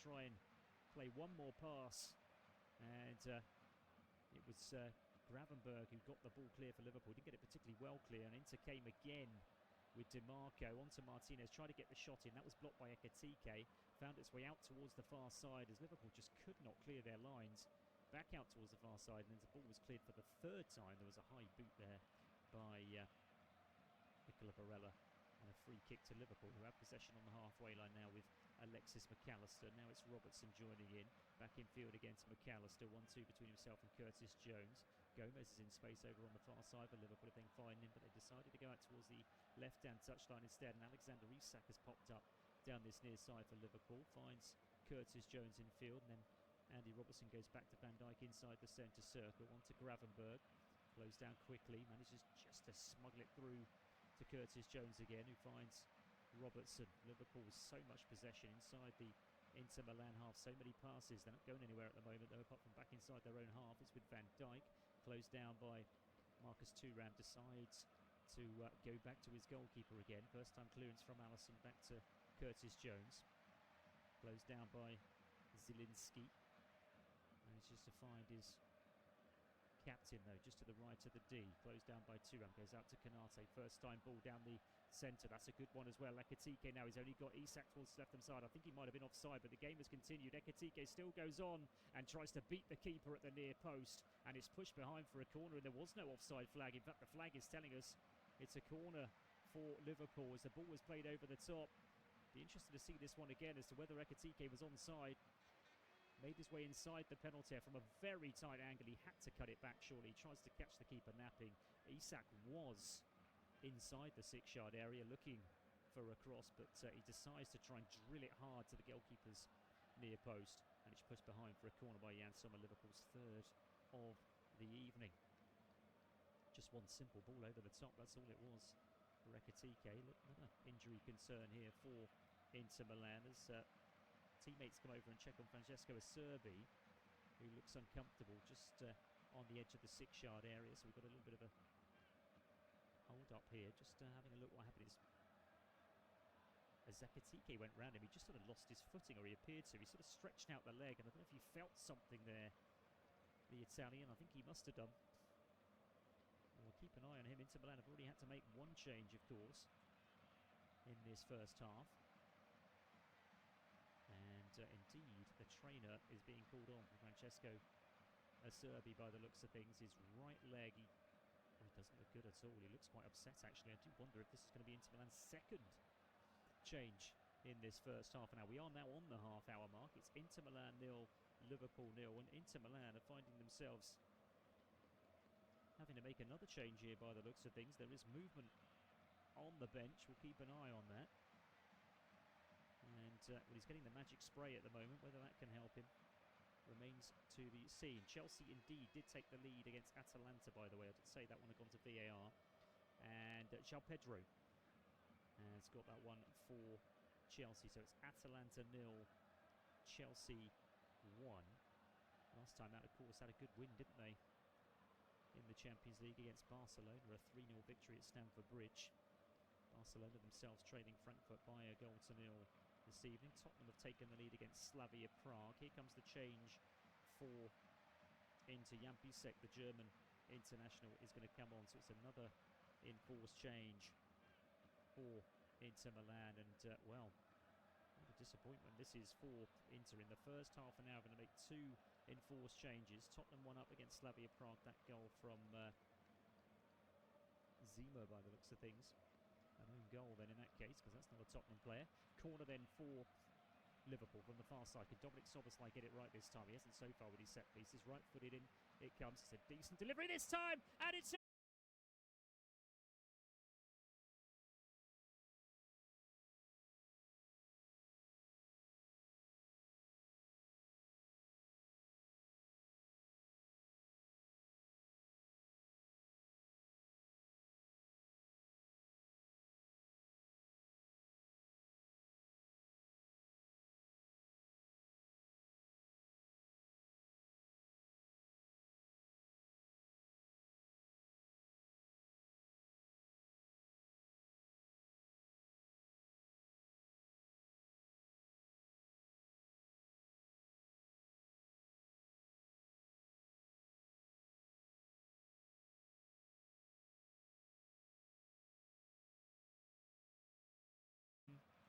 try and play one more pass, and it was Gravenberg who got the ball clear for Liverpool. Didn't get it particularly well clear, and Inter came again with DiMarco onto Martinez, tried to get the shot in. That was blocked by Ekitike, found its way out towards the far side as Liverpool just could not clear their lines. Back out towards the far side, and then the ball was cleared for the third time. There was a high boot there by Nicola Barella, and a free kick to Liverpool, who have possession on the halfway line now with Alexis McAllister. Now it's Robertson joining in. Back in field again to McAllister. 1-2 between himself and Curtis Jones. Gomez is in space over on the far side for Liverpool if they can find him, but they decided to go out towards the left-hand touchline instead, and Alexander Isak has popped up down this near side for Liverpool. Finds Curtis Jones in field, and then Andy Robertson goes back to Van Dijk inside the centre circle. On to Gravenberg. Blows down quickly. Manages just to smuggle it through to Curtis Jones again, who finds Robertson. Liverpool with so much possession inside the Inter Milan half. So many passes. They're not going anywhere at the moment, though, apart from back inside their own half. It's with Van Dijk. Closed down by Marcus Thuram. Decides to go back to his goalkeeper again. First time clearance from Alisson back to Curtis Jones. Closed down by Zielinski. Manages to find his captain, though, just to the right of the D. Closed down by Thuram. Goes out to Konate. First time ball down the centre. That's a good one as well. Ekitike now. He's only got Isak towards the left-hand side. I think he might have been offside, but the game has continued. Ekitike still goes on and tries to beat the keeper at the near post. And it's pushed behind for a corner, and there was no offside flag. In fact, the flag is telling us it's a corner for Liverpool as the ball was played over the top. Be interested to see this one again as to whether Ekitike was onside. Made his way inside the penalty area from a very tight angle. He had to cut it back, surely. He tries to catch the keeper napping. Isak was inside the 6-yard area looking for a cross, but he decides to try and drill it hard to the goalkeeper's near post. And it's pushed behind for a corner by Jan Sommer, Liverpool's third of the evening. Just one simple ball over the top, that's all it was for Ekitike. Look, another injury concern here for Inter Milan as teammates come over and check on Francesco Acerbi, who looks uncomfortable just on the edge of the 6-yard area. So we've got a little bit of a hold up here. Just having a look what happened is as Ekitike went round him, he just sort of lost his footing, or he appeared to. He sort of stretched out the leg, and I don't know if he felt something there, the Italian. I think he must have done. We'll keep an eye on him. Inter Milan have already had to make one change, of course, in this first half. And indeed, the trainer is being called on for Francesco Acerbi by the looks of things. His right leg, he doesn't look good at all. He looks quite upset, actually. I do wonder if this is going to be Inter Milan's second change in this first half an hour. We are now on the half-hour mark. It's Inter Milan 0, Liverpool 0, and Inter Milan are finding themselves having to make another change here by the looks of things. There is movement on the bench. We'll keep an eye on that. And well, he's getting the magic spray at the moment. Whether that can help him remains to be seen. Chelsea indeed did take the lead against Atalanta, by the way. I did say that one had gone to VAR. And João Pedro has got that one for Chelsea. So it's Atalanta 0, Chelsea 1. Last time out, of course, had a good win, didn't they? In the Champions League against Barcelona. A 3-0 victory at Stamford Bridge. Barcelona themselves trailing Frankfurt by a goal to nil this evening. Tottenham have taken the lead against Slavia Prague. Here comes the change for Inter. Jan Bisek, the German international, is going to come on. So it's another enforced change for Inter Milan. And, well, what a disappointment this is for Inter. In the first half an hour, going to make 2 enforced changes. Tottenham one up against Slavia Prague. That goal from Zima, by the looks of things. An own goal then in that case, because that's not a Tottenham player. Corner then for Liverpool from the far side. Can Dominic Szoboszlai get it right this time? He hasn't so far with his set pieces. Right-footed in it comes. It's a decent delivery this time, and it's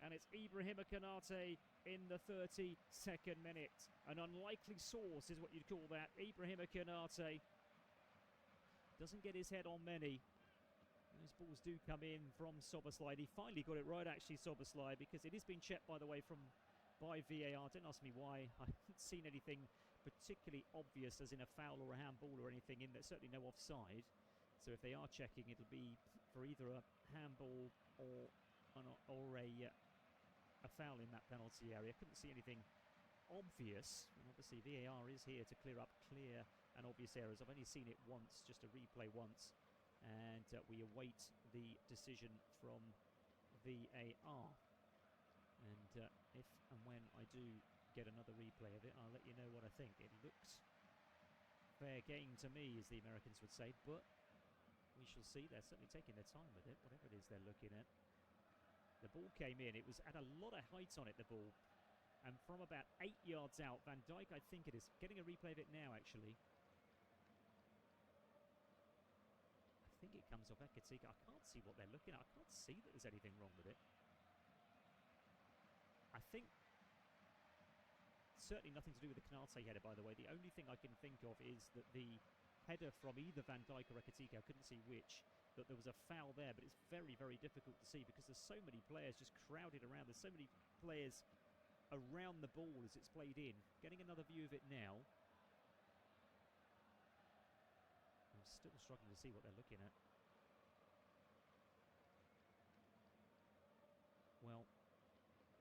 and it's Ibrahima Konate in the 32nd minute. An unlikely source is what you'd call that. Ibrahima Konate doesn't get his head on many. Those balls do come in from Szoboszlai. He finally got it right, actually, Szoboszlai, because it is being checked, by the way, by VAR. Don't ask me why. I haven't seen anything particularly obvious, as in a foul or a handball or anything in there. Certainly no offside. So if they are checking, it'll be for either a handball or a foul in that penalty area. Couldn't see anything obvious, and obviously VAR is here to clear up clear and obvious errors. I've only seen it once, just a replay once, and we await the decision from VAR. And if and when I do get another replay of it, I'll let you know what I think. It looks fair game to me, as the Americans would say, but we shall see. They're certainly taking their time with it, whatever it is they're looking at. The ball came in. It was at a lot of height on it, the ball. And from about 8 yards out, Van Dijk, I think it is, getting a replay of it now, actually. I think it comes off Ekitike. I can't see what they're looking at. I can't see that there's anything wrong with it. I think certainly nothing to do with the Konate header, by the way. The only thing I can think of is that the header from either Van Dijk or Ekitike, I couldn't see which, that there was a foul there, but it's very, very difficult to see because there's so many players just crowded around. There's so many players around the ball as it's played in. Getting another view of it now. I'm still struggling to see what they're looking at. Well,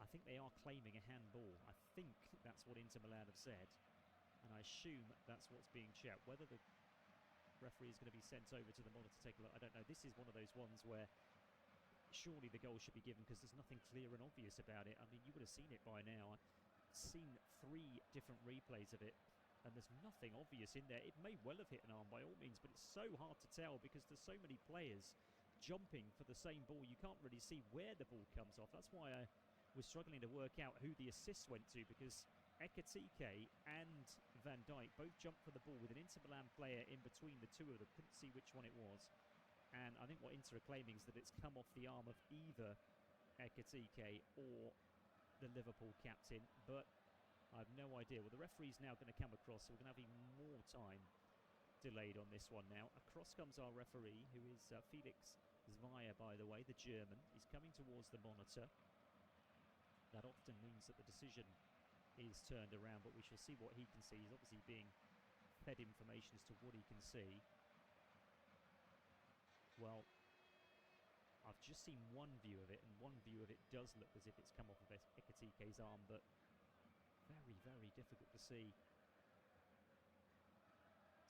I think they are claiming a handball. I think that's what Inter Milan have said, and I assume that's what's being checked. Whether the referee is going to be sent over to the monitor to take a look, I don't know. This is one of those ones where surely the goal should be given because there's nothing clear and obvious about it. I mean, you would have seen it by now. I've seen 3 different replays of it, and there's nothing obvious in there. It may well have hit an arm by all means, but it's so hard to tell because there's so many players jumping for the same ball. You can't really see where the ball comes off. That's why I was struggling to work out who the assist went to, because Ekitike and Van Dijk both jumped for the ball with an Inter Milan player in between the two of them. Couldn't see which one it was. And I think what Inter are claiming is that it's come off the arm of either Ekitike or the Liverpool captain, but I have no idea. Well, the referee's now going to come across, so we're going to have even more time delayed on this one now. Across comes our referee, who is Felix Zweier, by the way, the German. He's coming towards the monitor. That often means that the decision is turned around, but we shall see what he can see. He's obviously being fed information as to what he can see. Well, I've just seen one view of it, and one view of it does look as if it's come off of Ekitike's arm, but very, very difficult to see.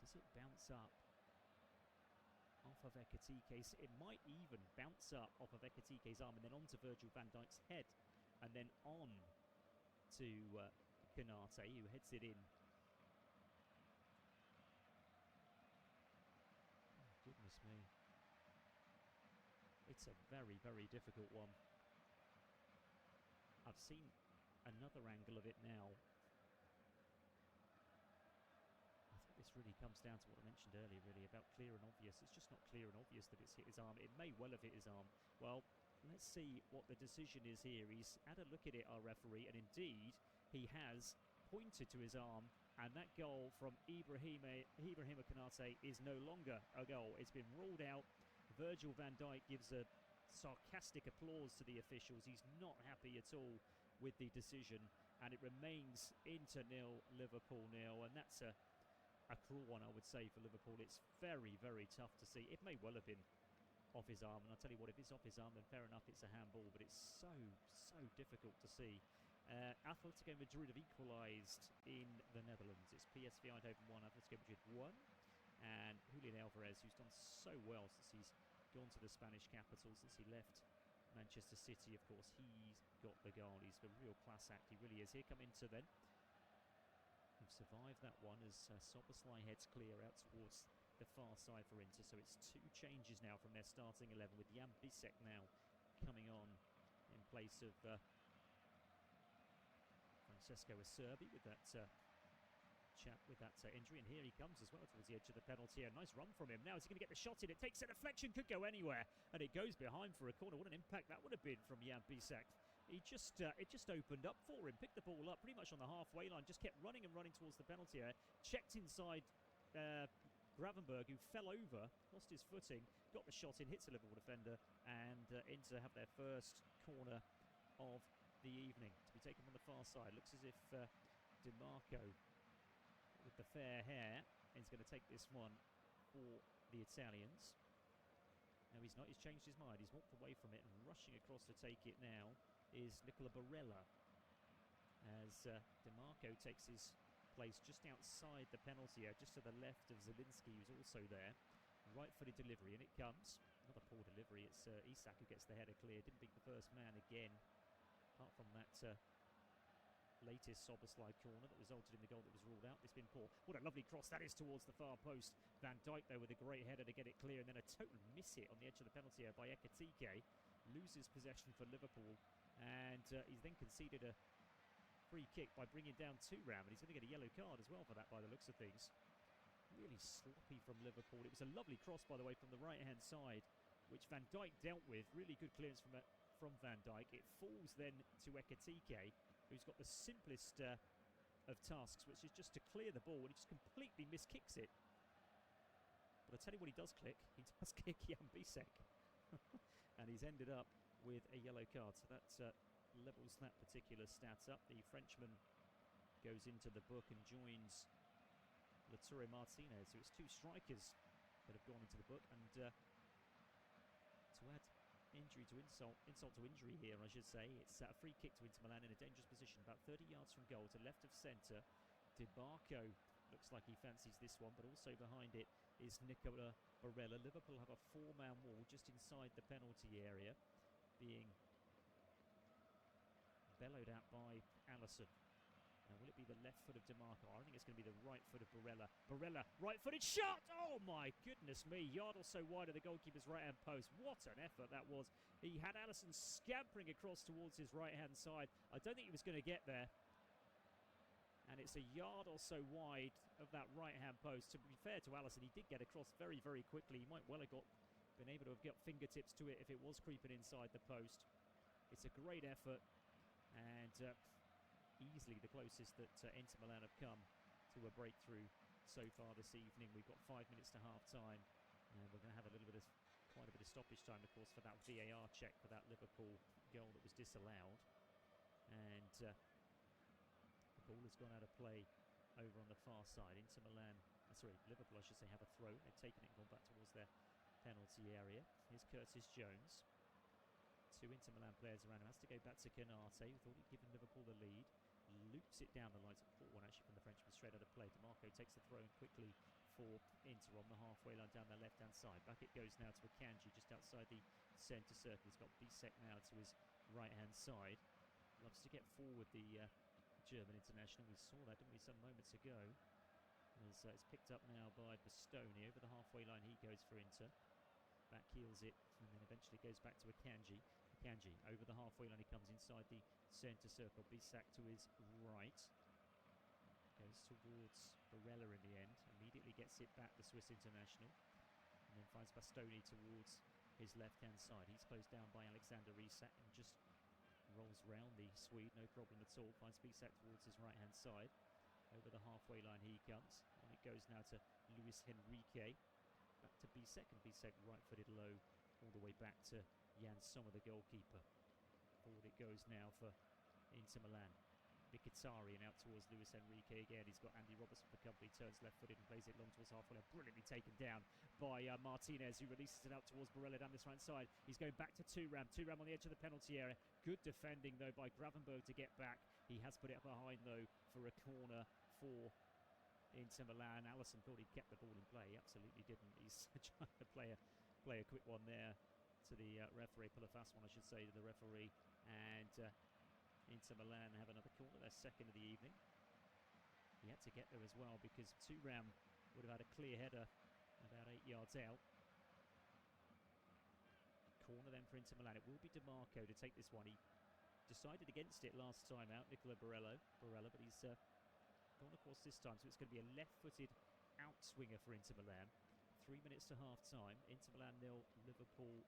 Does it bounce up off of Ekitike's? It might even bounce up off of Ekitike's arm and then onto Virgil van Dijk's head, and then on to Konate, who heads it in. Oh, goodness me. It's a very, very difficult one. I've seen another angle of it now. I think this really comes down to what I mentioned earlier, really, about clear and obvious. It's just not clear and obvious that it's hit his arm. It may well have hit his arm. Well, let's see what the decision is here. He's had a look at it, our referee, and indeed he has pointed to his arm, and that goal from Ibrahima Konate is no longer a goal. It's been ruled out. Virgil van Dijk gives a sarcastic applause to the officials. He's not happy at all with the decision, and it remains Inter 0, Liverpool 0, and that's a cruel one, I would say, for Liverpool. It's very, very tough to see. It may well have been off his arm, and I'll tell you what, if it's off his arm, then fair enough, it's a handball, but it's so difficult to see. Atletico Madrid have equalised in the Netherlands. It's PSV Eindhoven 1, Atletico Madrid 1, and Julian Alvarez, who's done so well since he's gone to the Spanish capital, since he left Manchester City, of course, he's got the goal. He's a real class act, he really is. Here come Inter then. We've survived that one as Szoboszlai heads clear out towards the far side for Inter. So it's 2 changes now from their starting 11, with Jan Bisek now coming on in place of Francesco Acerbi with that chap with that injury. And here he comes as well towards the edge of the penalty area. Nice run from him. Now is he going to get the shot in? It takes a deflection, could go anywhere, and it goes behind for a corner. What an impact that would have been from Jan Bisek. it just opened up for him, picked the ball up pretty much on the halfway line, just kept running and running towards the penalty area, checked inside Gravenberg, who fell over, lost his footing, got the shot in, hits a Liverpool defender, and Inter have their first corner of the evening to be taken from the far side. Looks as if DiMarco, with the fair hair, is going to take this one for the Italians. No, he's not. He's changed his mind. He's walked away from it, and rushing across to take it now is Nicola Barella, as DiMarco takes his place just outside the penalty area, just to the left of Zielinski, who's also there. Right-footed delivery, and it comes. Not a poor delivery. It's Isak who gets the header clear. Didn't beat the first man again, apart from that latest Soboslai corner that resulted in the goal that was ruled out. It's been poor. What a lovely cross that is towards the far post. Van Dijk, though, with a great header to get it clear, and then a total miss it on the edge of the penalty area by Ekitike. Loses possession for Liverpool, and he's then conceded a free kick by bringing down Thuram, and he's going to get a yellow card as well for that by the looks of things. Really sloppy from Liverpool. It was a lovely cross, by the way, from the right-hand side, which Van Dijk dealt with. Really good clearance from Van Dijk. It falls then to Ekitike, who's got the simplest of tasks, which is just to clear the ball, and he just completely miskicks it. But I tell you what, he does click. He does kick Jan Bisek. And he's ended up with a yellow card. So that levels that particular stat up. The Frenchman goes into the book and joins Lautaro Martinez. So it's two strikers that have gone into the book. And to add injury to insult to injury here, I should say, it's a free kick to Inter Milan in a dangerous position, about 30 yards from goal to left of centre. DiMarco looks like he fancies this one, but also behind it is Nicola Barella. Liverpool have a four-man wall just inside the penalty area, being bellowed at by Alisson. Now, will it be the left foot of DiMarco? I think it's going to be the right foot of Barella. Barella, right-footed shot! Oh, my goodness me. Yard or so wide of the goalkeeper's right-hand post. What an effort that was. He had Alisson scampering across towards his right-hand side. I don't think he was going to get there. And it's a yard or so wide of that right-hand post. To be fair to Alisson, he did get across very, very quickly. He might well have been able to have got fingertips to it if it was creeping inside the post. It's a great effort, and easily the closest that Inter Milan have come to a breakthrough so far this evening. We've got 5 minutes to half-time, and we're going to have quite a bit of stoppage time, of course, for that VAR check for that Liverpool goal that was disallowed. And the ball has gone out of play over on the far side. Liverpool, I should say, have a throw. They've taken it and gone back towards their penalty area. Here's Curtis Jones. Two Inter Milan players around him. Has to go back to Canate, who thought he'd given Liverpool the lead. Loops it down the line. It's a poor one, actually, from the Frenchman, straight out of play. DiMarco takes the throw in quickly for Inter on the halfway line down their left-hand side. Back it goes now to Akanji, just outside the centre circle. He's got Bisek now to his right-hand side. Loves to get forward, the German international. We saw that, didn't we, some moments ago. As it's picked up now by Bastoni. Over the halfway line he goes for Inter. Back heels it, and then eventually goes back to Akanji. Akanji over the halfway line. He comes inside the centre circle. Bisek to his right. Goes towards Barella in the end. Immediately gets it back, the Swiss international. And then finds Bastoni towards his left-hand side. He's closed down by Alexander Isak and just rolls round the Swede, no problem at all. Finds Bisek towards his right-hand side. Over the halfway line he comes. On it goes now to Luis Henrique. Back to Bisek, and Bisek right-footed low all the way back to Jan Sommer, the goalkeeper. Forward it goes now for Inter Milan. Mkhitaryan out towards Luis Enrique again. He's got Andy Robertson for company, turns left-footed and plays it long towards halfway line. Brilliantly taken down by Martinez, who releases it out towards Barella down this right side. He's going back to Thuram. Thuram on the edge of the penalty area. Good defending, though, by Gravenberg to get back. He has put it behind, though, for a corner for Inter Milan. Alisson thought he'd kept the ball in play. He absolutely didn't. He's trying to play a quick one there to the referee, pull a fast one, I should say, to the referee. And Inter Milan have another corner, their second of the evening. He had to get there as well because Thuram would have had a clear header about 8 yards out. Corner then for Inter Milan. It will be DiMarco to take this one. He decided against it last time out, Nicola Barella, but he's gone, of course, this time, so it's going to be a left-footed outswinger for Inter Milan. 3 minutes to half-time. Inter Milan 0, Liverpool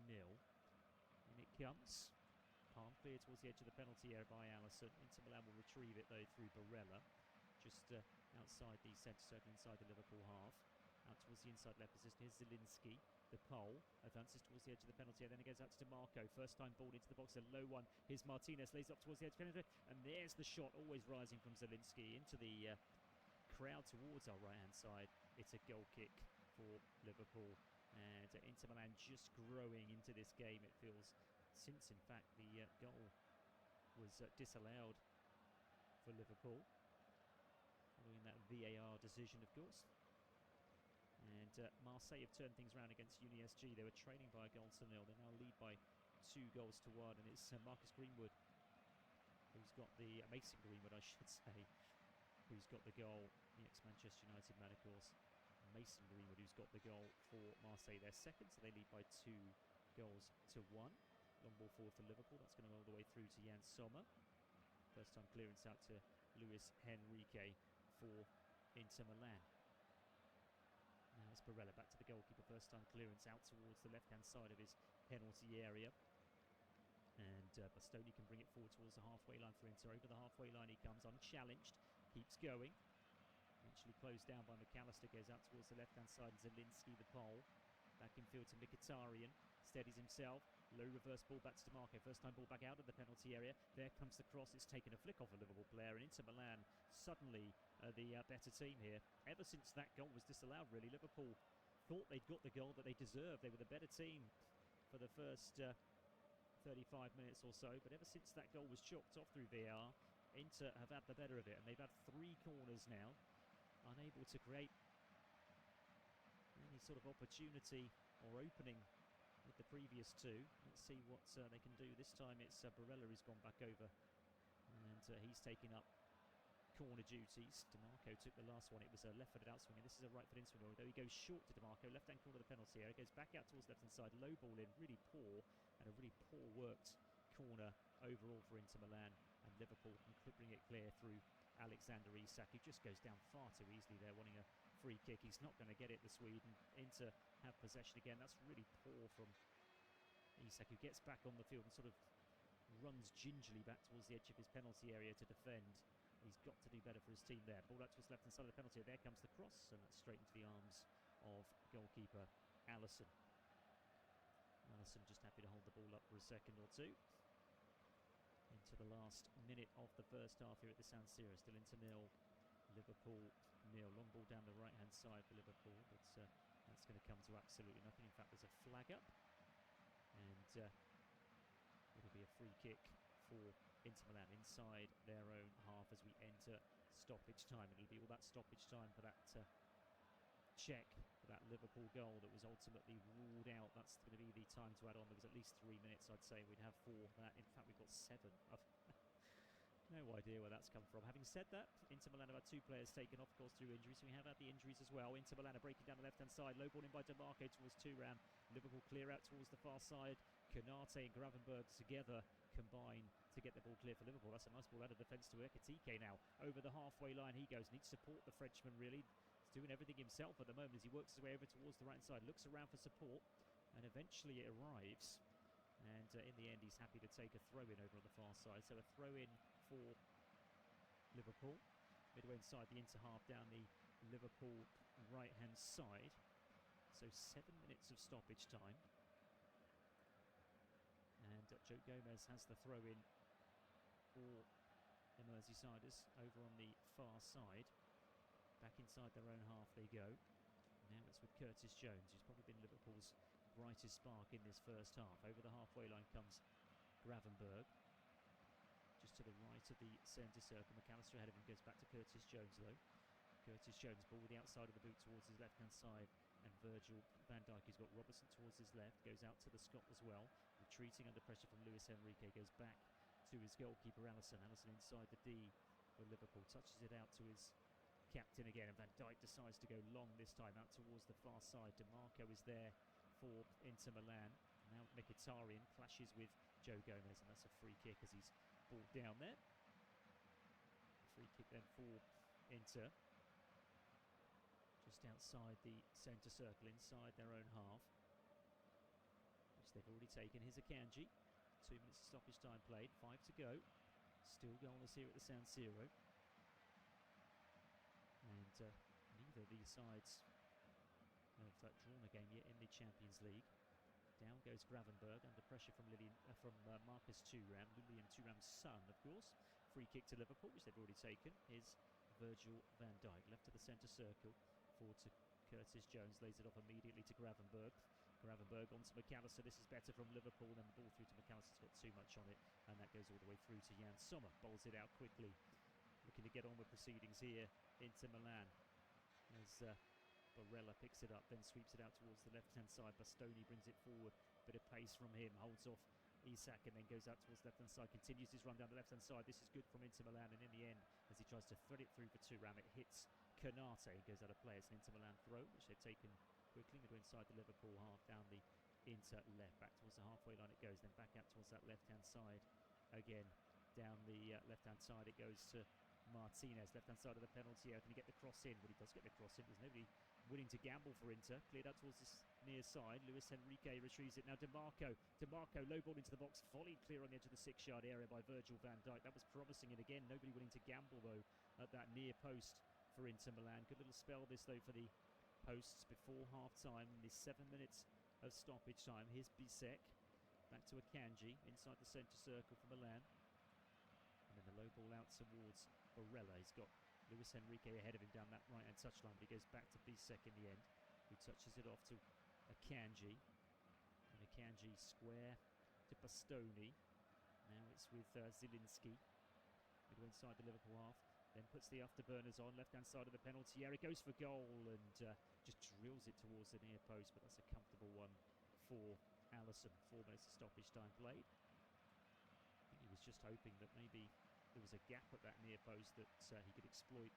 0. In it comes. half. Cleared towards the edge of the penalty area by Alisson. Inter Milan will retrieve it though through Barella. Just outside the centre circle, inside the Liverpool half. Out towards the inside left position. Here's Zielinski. The pole advances towards the edge of the penalty area. Then it goes out to DeMarco. First time ball into the box. A low one. Here's Martinez. Lays up towards the edge of the penalty. And there's the shot. Always rising from Zielinski into the crowd towards our right-hand side. It's a goal kick for Liverpool. And Inter Milan just growing into this game, it feels, since, in fact, the goal was disallowed for Liverpool. Following that VAR decision, of course. And Marseille have turned things around against UniSG. They were trailing by a goal to nil. They now lead by 2 goals to 1. And it's Marcus Greenwood who's got the... Mason Greenwood, I should say, who's got the goal. The ex-Manchester United man, of course. Mason Greenwood, who's got the goal for Marseille. They're second, so they lead by 2 goals to 1. Long ball forward for Liverpool. That's going to go all the way through to Jan Sommer. First time clearance out to Luis Henrique for Inter Milan. Now it's Barella back to the goalkeeper. First time clearance out towards the left-hand side of his penalty area. And Bastoni can bring it forward towards the halfway line for Inter. Over the halfway line he comes, unchallenged. Keeps going. Eventually closed down by McAllister. Goes out towards the left-hand side. Zielinski, the pole. Back in field to Mkhitaryan. Steadies himself. Low reverse ball back to DeMarco. First time ball back out of the penalty area. There comes the cross. It's taken a flick off a Liverpool player. And Inter Milan suddenly the better team here. Ever since that goal was disallowed, really, Liverpool thought they'd got the goal that they deserved. They were the better team for the first 35 minutes or so. But ever since that goal was chalked off through VAR, Inter have had the better of it. And they've had 3 corners now. Unable to create any sort of opportunity or opening with the previous 2. Let's see what they can do. This time it's Barella who's gone back over, and he's taking up corner duties. DeMarco took the last one. It was a left-footed outswing, and this is a right-footed inswing. Although he goes short to DeMarco, left-hand corner of the penalty area, goes back out towards the left-hand side, low ball in, really poor, and a really poor worked corner overall for Inter Milan, and Liverpool can bring it clear through Alexander Isak, who just goes down far too easily there, wanting a free kick. He's not going to get it, the Swede, and Inter have possession again. That's really poor from Isak, who gets back on the field and sort of runs gingerly back towards the edge of his penalty area to defend. He's got to do better for his team there. Ball out to his left-hand side of the penalty. There comes the cross, and that's straight into the arms of goalkeeper Alisson. Alisson just happy to hold the ball up for a second or two. Into the last minute of the first half here at the San Siro. Still into nil. Liverpool nil. Long ball down the right-hand side for Liverpool, but that's going to come to absolutely nothing. In fact, there's a flag up, and it'll be a free kick for Inter Milan inside their own half as we enter stoppage time. It'll be all that stoppage time for that check for that Liverpool goal that was ultimately ruled out. That's going to be the time to add on. There was at least 3 minutes, I'd say. We'd have 4 that. In fact, we've got 7. I've no idea where that's come from. Having said that, Inter Milan have had 2 players taken off, of course, through injuries. We have had the injuries as well. Inter Milan are breaking down the left-hand side. Low ball in by DeMarco towards Thuram. Liverpool clear out towards the far side. Konate and Gravenberg together combine to get the ball clear for Liverpool. That's a nice ball out of defence to Ekitike now. Over the halfway line he goes. Needs support, the Frenchman, really. He's doing everything himself at the moment as he works his way over towards the right side. Looks around for support, and eventually it arrives. And in the end, he's happy to take a throw-in over on the far side. So a throw-in for Liverpool. Midway inside the Inter half down the Liverpool right-hand side. So 7 minutes of stoppage time. And Joe Gomez has the throw-in for the Merseysiders over on the far side. Back inside their own half they go. Now it's with Curtis Jones, who's probably been Liverpool's brightest spark in this first half. Over the halfway line comes Gravenberg. Just to the right of the centre circle. McAllister ahead of him, goes back to Curtis Jones though. Curtis Jones, ball with the outside of the boot towards his left-hand side. And Virgil van Dijk, he's got Robertson towards his left. Goes out to the Scot as well. Retreating under pressure from Luis Henrique. Goes back to his goalkeeper Alisson. Alisson inside the D for Liverpool. Touches it out to his captain again. And Van Dijk decides to go long this time out towards the far side. DeMarco is there for Inter Milan. Now Mkhitaryan clashes with Joe Gomez. And that's a free kick as he's ball down there. Free kick then for Inter. Just outside the centre circle, inside their own half, which they've already taken. Here's Akanji 2 minutes of stoppage time played, 5 to go. Still goalless here at the San Siro. And neither of these sides have drawn a game yet in the Champions League. Down goes Gravenberg under pressure from Marcus Thuram, Lilian Thuram's son, of course. Free kick to Liverpool, which they've already taken. Here's Virgil van Dijk, left to the centre circle. Forward to Curtis Jones, lays it off immediately to Gravenberg. Gravenberg on to McAllister. This is better from Liverpool. Then the ball through to McAllister's got too much on it, and that goes all the way through to Jan Sommer. Bowls it out quickly. Looking to get on with proceedings here into Milan. As Barella picks it up, then sweeps it out towards the left-hand side. Bastoni brings it forward. Bit of pace from him. Holds off Isak and then goes out towards the left-hand side. Continues his run down the left-hand side. This is good from Inter Milan, and in the end, as he tries to thread it through for Thuram, it hits Konate and goes out of play. It's an Inter Milan throw, which they've taken quickly. Midway inside the Liverpool half, down the Inter left. Back towards the halfway line it goes, then back out towards that left-hand side again. Down the left-hand side it goes to Martinez, left-hand side of the penalty area. Can he get the cross in? Well, he does get the cross in. There's nobody willing to gamble for Inter. Cleared out towards this near side. Luis Enrique retrieves it. Now DeMarco, low ball into the box. Volleyed clear on the edge of the 6-yard area by Virgil van Dijk. That was promising. And again, nobody willing to gamble, though, at that near post for Inter Milan. Good little spell this, though, for the hosts before half-time. In this 7 minutes of stoppage time. Here's Bisek. Back to Akanji inside the centre circle for Milan. And then the low ball out towards Barella. He's got Luis Enrique ahead of him down that right-hand touchline, but he goes back to Bisek in the end, who touches it off to Akanji. And Akanji square to Bastoni. Now it's with Zielinski. Midway inside the Liverpool half. Then puts the afterburners on, left-hand side of the penalty area. Goes for goal and just drills it towards the near post, but that's a comfortable one for Alisson. 4 minutes of stoppage time played. I think he was just hoping that maybe there was a gap at that near post that he could exploit.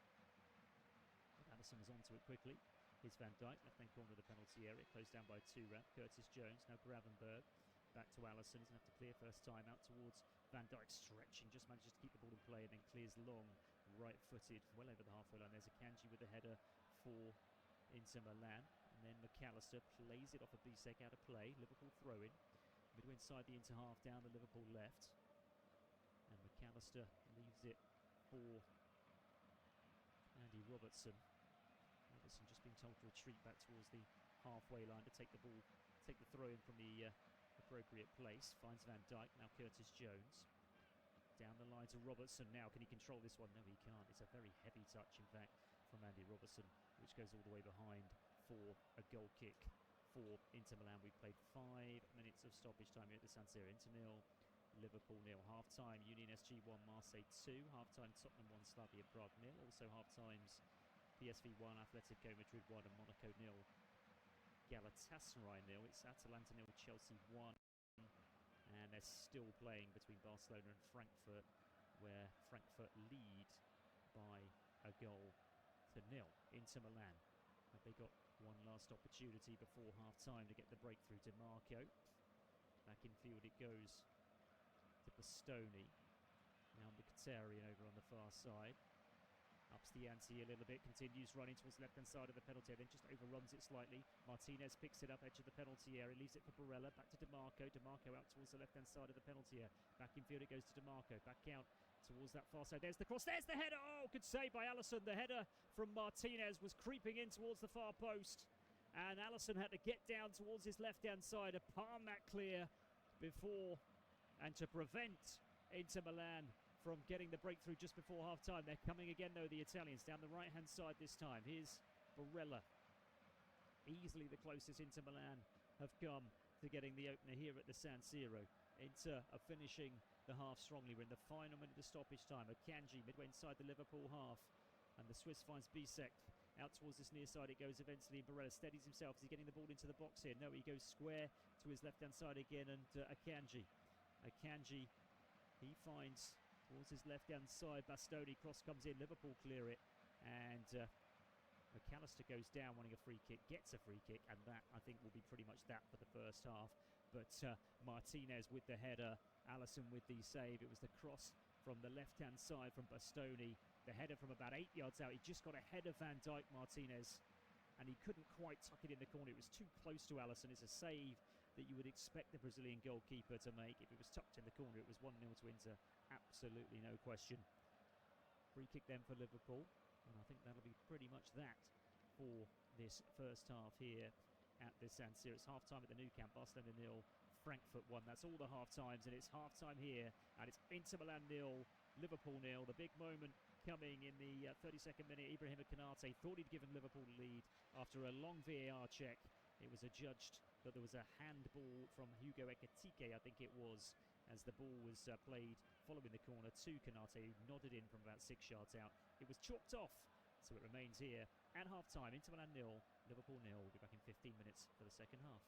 But Alisson was onto it quickly. Here's Van Dijk, left-hand corner of the penalty area, closed down by Thuram. Curtis Jones, now Gravenberg. Back to Alisson, he's going to have to clear first time out towards Van Dijk, stretching, just manages to keep the ball in play and then clears long, right-footed, well over the halfway line. There's Akanji with the header for Inter Milan. And then McAllister plays it off of Bisek out of play. Liverpool throw-in. Midway inside the Inter half, down the Liverpool left. And McAllister leaves it for Andy Robertson. Robertson just being told to retreat back towards the halfway line to take the ball, take the throw-in from the appropriate place. Finds Van Dijk, now Curtis Jones. Down the line to Robertson now. Can he control this one? No, he can't. It's a very heavy touch, in fact, from Andy Robertson, which goes all the way behind for a goal kick for Inter Milan. We've played 5 minutes of stoppage time here at the San Siro. Inter 0, Liverpool 0. Half-time, Union SG 1, Marseille 2. Half-time, Tottenham 1, Slavia Prague 0. Also half-times, PSV 1, Atletico Madrid 1 and Monaco 0. Galatasaray 0. It's Atalanta 0, Chelsea 1. And they're still playing between Barcelona and Frankfurt, where Frankfurt lead by a goal to 0. Inter Milan, have they got one last opportunity before half-time to get the breakthrough? DeMarco. Back in field it goes to Bastoni. Now Mkhitaryan over on the far side. Ups the ante a little bit, continues running towards the left-hand side of the penalty area, then just overruns it slightly. Martinez picks it up, edge of the penalty area, leaves it for Barella, back to DeMarco. DeMarco out towards the left-hand side of the penalty area. Back in field it goes to DeMarco, back out towards that far side. There's the cross, there's the header! Oh, good save by Alisson. The header from Martinez was creeping in towards the far post, and Alisson had to get down towards his left-hand side to palm that clear before, and to prevent Inter Milan from getting the breakthrough just before half-time. They're coming again, though, the Italians, down the right-hand side this time. Here's Barella. Easily the closest Inter Milan have come to getting the opener here at the San Siro. Inter are finishing the half strongly. We're in the final minute of stoppage time. Akanji midway inside the Liverpool half. And the Swiss finds Bisek. Out towards this near side it goes eventually. Barella steadies himself. Is he getting the ball into the box here? No, he goes square to his left-hand side again. And Akanji, he finds towards his left-hand side. Bastoni, cross comes in. Liverpool clear it. And McAllister goes down wanting a free kick. Gets a free kick. And that, I think, will be pretty much that for the first half. But Martinez with the header. Alisson with the save. It was the cross from the left-hand side from Bastoni. The header from about 8 yards out. He just got ahead of Van Dijk, Martinez. And he couldn't quite tuck it in the corner. It was too close to Alisson. It's a save that you would expect the Brazilian goalkeeper to make. If it was tucked in the corner, it was 1-0 to Inter. Absolutely no question. Free kick then for Liverpool, and I think that'll be pretty much that for this first half here at the San Siro. It's half-time at the Nou Camp. Barcelona 0, Frankfurt 1. That's all the half-times, and it's half-time here, and it's Inter Milan 0, Liverpool 0. The big moment coming in the 32nd minute. Ibrahim Konate thought he'd given Liverpool the lead after a long VAR check. It was adjudged that there was a handball from Hugo Ekitike, I think it was, as the ball was played following the corner to Konate, who nodded in from about 6 yards out. It was chalked off, so it remains here at half-time. Inter Milan 0, Liverpool 0. We'll be back in 15 minutes for the second half.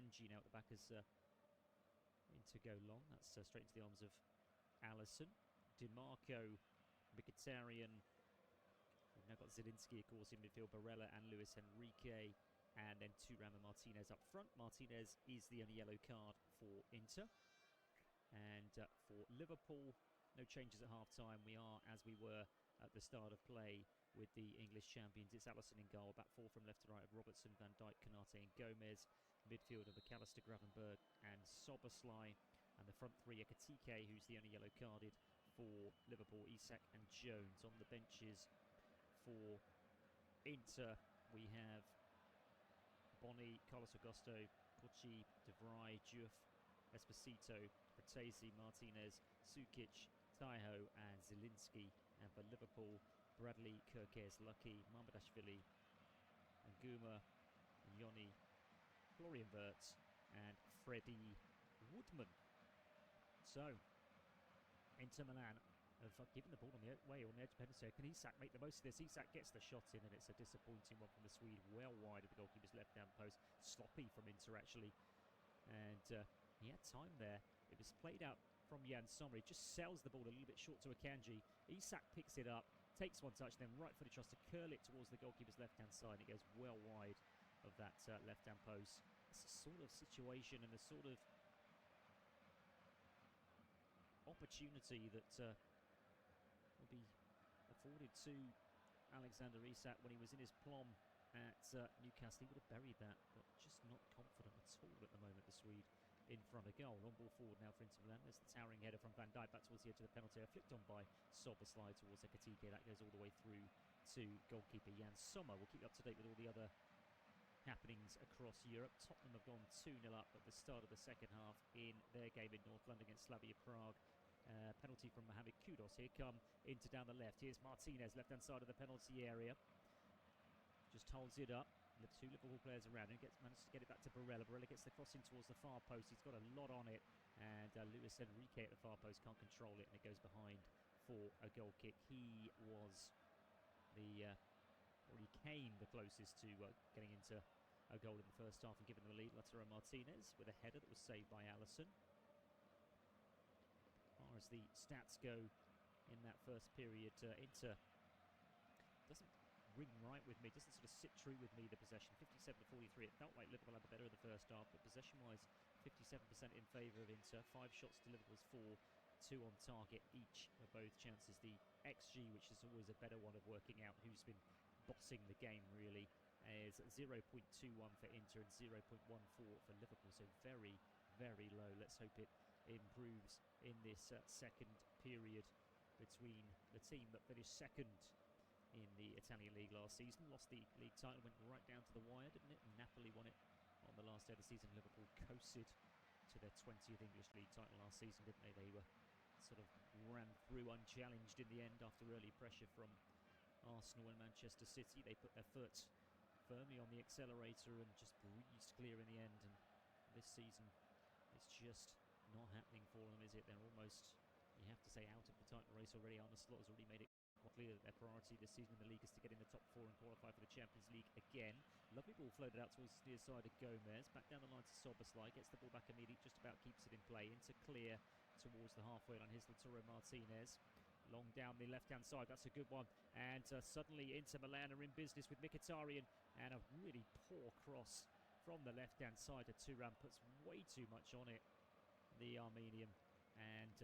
Akanji now at the back as Inter go long. That's straight into the arms of Alisson. DiMarco, Mkhitaryan. We've now got Zielinski, of course, in midfield. Barella and Luis Enrique. And then Thuram and Martinez up front. Martinez is the only yellow card for Inter. And for Liverpool, no changes at half-time. We are as we were at the start of play with the English champions. It's Alisson in goal. Back four from left to right of Robertson, Van Dijk, Konate and Gomez. Midfield of McAllister, Gravenberch and Szoboszlai. And the front three, Ekitike, who's the only yellow carded for Liverpool, Isak and Jones. On the benches for Inter, we have Boni, Carlos Augusto, Kochi, De Vrij, Diouf, Esposito, Pratesi, Martinez, Sukic, Taiho and Zielinski. And for Liverpool, Bradley, Kirkes, Lucky, Mamardashvili, Nguma, Yoni, Florian Wirtz and Freddie Woodman. So, Inter Milan have given the ball on the edge of penalty. Can Isak make the most of this? Isak gets the shot in, and it's a disappointing one from the Swede, well wide of the goalkeeper's left-hand post. Sloppy from Inter, actually. And he had time there. It was played out from Jan Sommer. He just sells the ball a little bit short to Akanji. Isak picks it up, takes one touch, then right-footed tries to curl it towards the goalkeeper's left-hand side. It goes well wide of that left-hand post. It's the sort of situation and the sort of opportunity that will be afforded to Alexander Isak when he was in his plum at Newcastle. He would have buried that, but just not confident at all at the moment, the Swede in front of goal. On ball forward now for Inter Milan. There's the towering header from Van Dijk back towards the edge of the penalty area, flicked on by Szoboszlai towards Ekitike. That goes all the way through to goalkeeper Jan Sommer. We'll keep you up to date with all the other happenings across Europe. Tottenham have gone 2-0 up at the start of the second half in their game in North London against Slavia Prague. Penalty from Mohamed Kudus. Here come Inter down the left. Here's Martinez, left-hand side of the penalty area. Just holds it up. The two Liverpool players around him. Manages to get it back to Barella. Barella gets the crossing towards the far post. He's got a lot on it. And Luis Enrique at the far post can't control it. And it goes behind for a goal kick. He was the... or he came the closest to getting into a goal in the first half and giving them the lead. Lautaro Martinez with a header that was saved by Alisson. As far as the stats go in that first period, Inter doesn't ring right with me, doesn't sort of sit true with me, the possession. 57-43, it felt like Liverpool had the better of the first half, but possession-wise, 57% in favour of Inter. 5 shots to Liverpool's 4, 2 on target each of both chances. The XG, which is always a better one of working out who's been bossing the game, really, is 0.21 for Inter and 0.14 for Liverpool, so very, very low. Let's hope it improves in this second period between the team that finished second in the Italian League last season. Lost the league title, went right down to the wire, didn't it? And Napoli won it on the last day of the season. Liverpool coasted to their 20th English League title last season, didn't they? They were sort of ran through unchallenged in the end after early pressure from Arsenal and Manchester City. They put their foot firmly on the accelerator and just breezed clear in the end. And this season, it's just not happening for them, is it? They're almost, you have to say, out of the title race already. Arne Slot has already made it quite clear that their priority this season in the league is to get in the top 4 and qualify for the Champions League again. Lovely ball floated out towards the near side of Gomez. Back down the line to Szoboszlai. Gets the ball back immediately, just about keeps it in play. Into clear towards the halfway line. Here's Lautaro Martinez. Long down the left-hand side. That's a good one. And suddenly Inter Milan are in business with Mkhitaryan. And a really poor cross from the left-hand side to Thuram. Puts way too much on it, the Armenian. And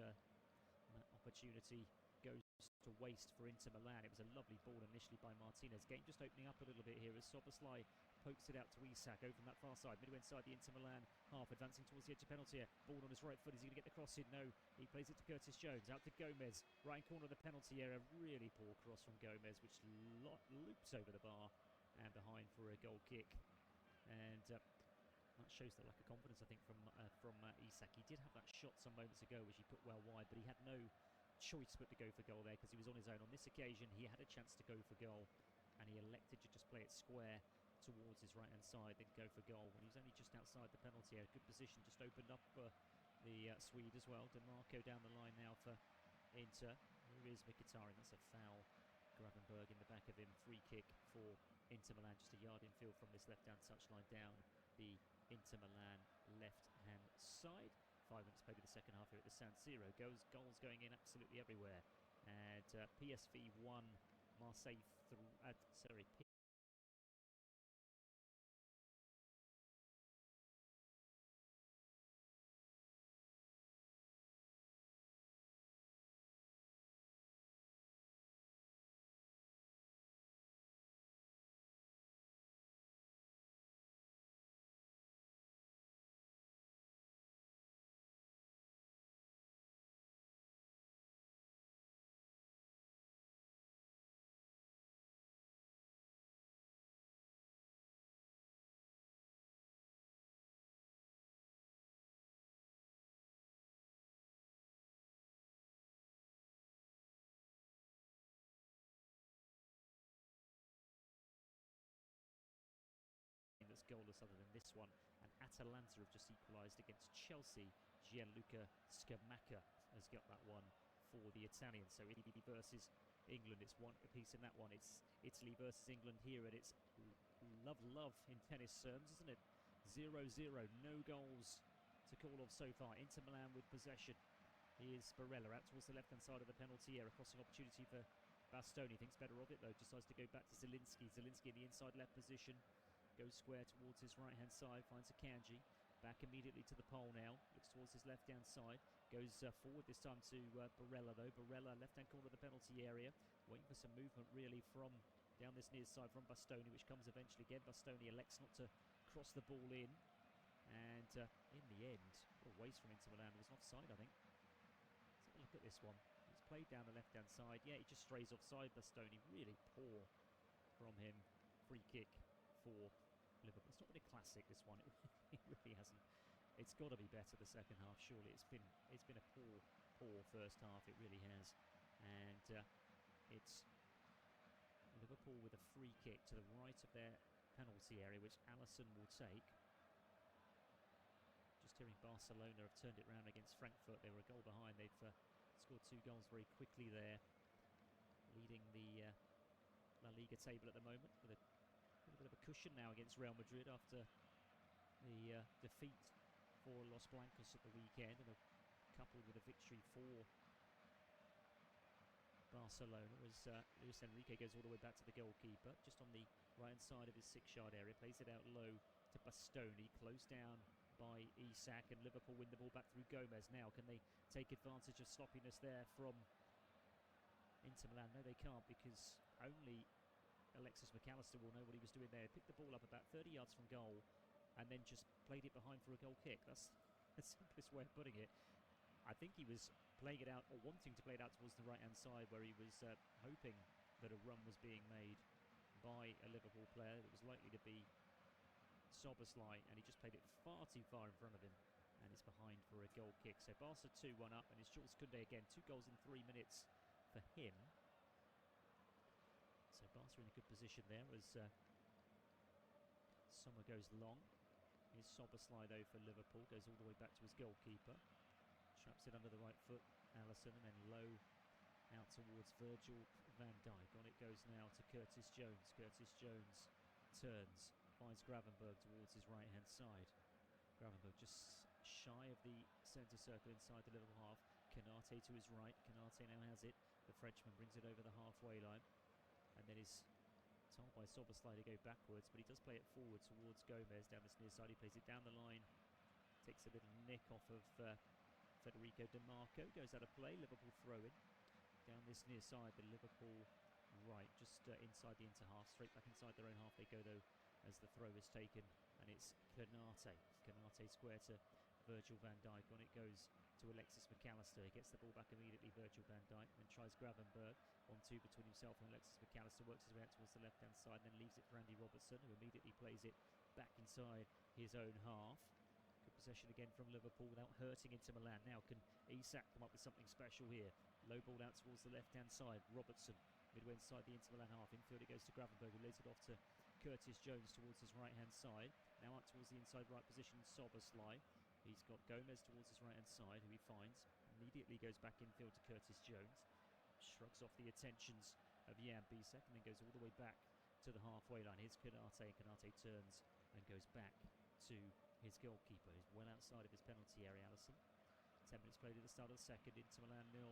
that opportunity goes to waste for Inter Milan. It was a lovely ball initially by Martinez. Game just opening up a little bit here as Szoboszlai pokes it out to Isak over from that far side. Midway inside the Inter Milan half, advancing towards the edge of penalty area. Ball on his right foot. Is he going to get the cross in? No. He plays it to Curtis Jones. Out to Gomez. Right corner of the penalty area. Really poor cross from Gomez, which loops over the bar and behind for a goal kick. And that shows the lack of confidence, I think, from Isak. He did have that shot some moments ago, which he put well wide, but he had no choice but to go for goal there because he was on his own. On this occasion, he had a chance to go for goal, and he elected to just play it square towards his right-hand side, then go for goal when he was only just outside the penalty area. Good position, just opened up for the Swede as well. DiMarco down the line now for Inter. Here is Mkhitaryan. That's a foul. Gravenberch in the back of him. Free kick for Inter Milan, just a yard infield from this left-hand touchline down the Inter Milan left-hand side. 5 minutes played in the second half here at the San Siro. Goals going in absolutely everywhere. And PSV 1, Marseille 3. That's goalless other than this one, and Atalanta have just equalised against Chelsea. Gianluca Scamacca has got that one for the Italians. So Italy versus England, it's one apiece in that one. It's Italy versus England here, and it's love in tennis terms, isn't it? 0-0, no goals to call off so far. Inter Milan with possession. Here's Barella out towards the left-hand side of the penalty area, crossing opportunity for Bastoni. Thinks better of it though, decides to go back to Zielinski. Zielinski in the inside left position. Goes square towards his right-hand side, finds Akanji. Back immediately to the pole now. Looks towards his left-hand side. Goes forward this time to Barella, though. Barella, left-hand corner of the penalty area. Waiting for some movement, really, from down this near side from Bastoni, which comes eventually again. Bastoni elects not to cross the ball in. And in the end, what a waste from Inter Milan. There was an offside, I think. Let's have a look at this one. It's played down the left-hand side. Yeah, he just strays offside, Bastoni. Really poor from him. Free kick for Liverpool. It's not been a classic, this one. It really hasn't. It's got to be better the second half. Surely it's been a poor first half. It really has. And it's Liverpool with a free kick to the right of their penalty area, which Alisson will take. Just hearing Barcelona have turned it round against Frankfurt. They were a goal behind. They've scored 2 goals very quickly there, leading the La Liga table at the moment with a little bit of a cushion now against Real Madrid after the defeat for Los Blancos at the weekend, and coupled with a victory for Barcelona as Luis Enrique goes all the way back to the goalkeeper, just on the right-hand side of his 6-yard area, plays it out low to Bastoni, closed down by Isak, and Liverpool win the ball back through Gomez. Now, can they take advantage of sloppiness there from Inter Milan? No, they can't, because only Alexis McAllister will know what he was doing there. Picked the ball up about 30 yards from goal and then just played it behind for a goal kick. That's the simplest way of putting it. I think he was playing it out, or wanting to play it out towards the right-hand side, where he was hoping that a run was being made by a Liverpool player that was likely to be Szoboszlai, and he just played it far too far in front of him, and it's behind for a goal kick. So Barca 2-1 up, and it's Jules Koundé again. 2 goals in 3 minutes for him. So Barca in a good position there as Sommer goes long. Here's Szoboszlai though for Liverpool, goes all the way back to his goalkeeper. Traps it under the right foot, Alisson, and then low out towards Virgil van Dijk. On it goes now to Curtis Jones. Curtis Jones turns, finds Gravenberg towards his right-hand side. Gravenberg just shy of the centre circle inside the Liverpool half. Konate to his right. Konate now has it. The Frenchman brings it over the halfway line, and then is told by Szoboszlai to go backwards, but he does play it forward towards Gomez down this near side. He plays it down the line, takes a little nick off of Federico Di Marco, goes out of play. Liverpool throw in down this near side, the Liverpool right, just inside the Inter half, straight back inside their own half they go though as the throw is taken, and it's Konate. Konate square to Virgil van Dijk. On it goes to Alexis McAllister. He gets the ball back immediately, Virgil van Dijk, then tries Gravenberg. 1-2 between himself and Alexis McAllister, works his way out towards the left-hand side, and then leaves it for Andy Robertson, who immediately plays it back inside his own half. Good possession again from Liverpool without hurting Inter Milan. Now can Isak come up with something special here? Low ball out towards the left-hand side. Robertson midway inside the Inter Milan half. Infield it goes to Gravenberg, who lays it off to Curtis Jones towards his right-hand side. Now out towards the inside right position, Szoboszlai. He's got Gomez towards his right-hand side, who he finds. Immediately goes back infield to Curtis Jones. Shrugs off the attentions of Jan Bisek and then goes all the way back to the halfway line. Here's Konate, and Konate turns and goes back to his goalkeeper. He's well outside of his penalty area, Alisson. 10 minutes played at the start of the second. Inter Milan 0,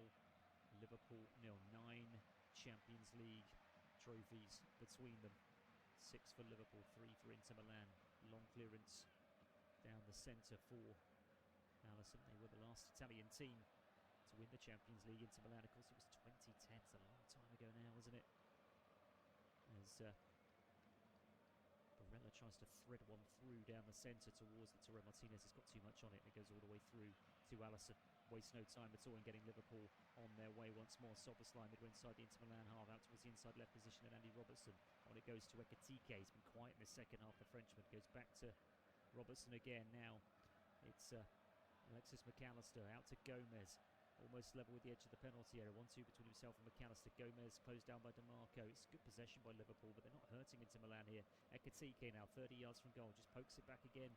Liverpool 0. 9 Champions League trophies between them. 6 for Liverpool, 3 for Inter Milan. Long clearance down the centre for Alisson. They were the last Italian team to win the Champions League. Inter Milan, of course, it was 2010. It's a long time ago now, isn't it? As Barella tries to thread one through down the centre towards the Torre. Martinez has got too much on it. It goes all the way through to Alisson. Wastes no time at all in getting Liverpool on their way once more. Szoboszlai midway inside the Inter Milan half, out towards the inside left position, and Andy Robertson. On it goes to Ekitike. He's been quiet in the second half. The Frenchman goes back to Robertson again. Now it's Alexis McAllister out to Gomez. Almost level with the edge of the penalty area. 1-2 between himself and McAllister. Gomez closed down by DiMarco. It's good possession by Liverpool, but they're not hurting Inter Milan here. Ekitike now 30 yards from goal. Just pokes it back again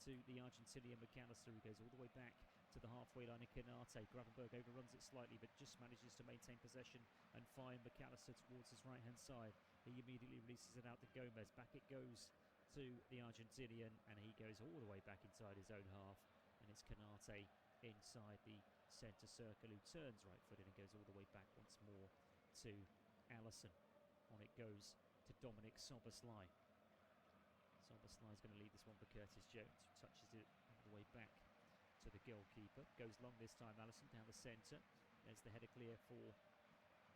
to the Argentinian McAllister, who goes all the way back to the halfway line of Canate. Gravenberg overruns it slightly, but just manages to maintain possession and find McAllister towards his right-hand side. He immediately releases it out to Gomez. Back it goes to the Argentinian, and he goes all the way back inside his own half. And it's Canate inside the centre circle, who turns right-footed and goes all the way back once more to Alisson. On it goes to Dominic Szoboszlai. Szoboszlai's going to leave this one for Curtis Jones, who touches it all the way back to the goalkeeper. Goes long this time, Alisson down the centre. There's the header clear for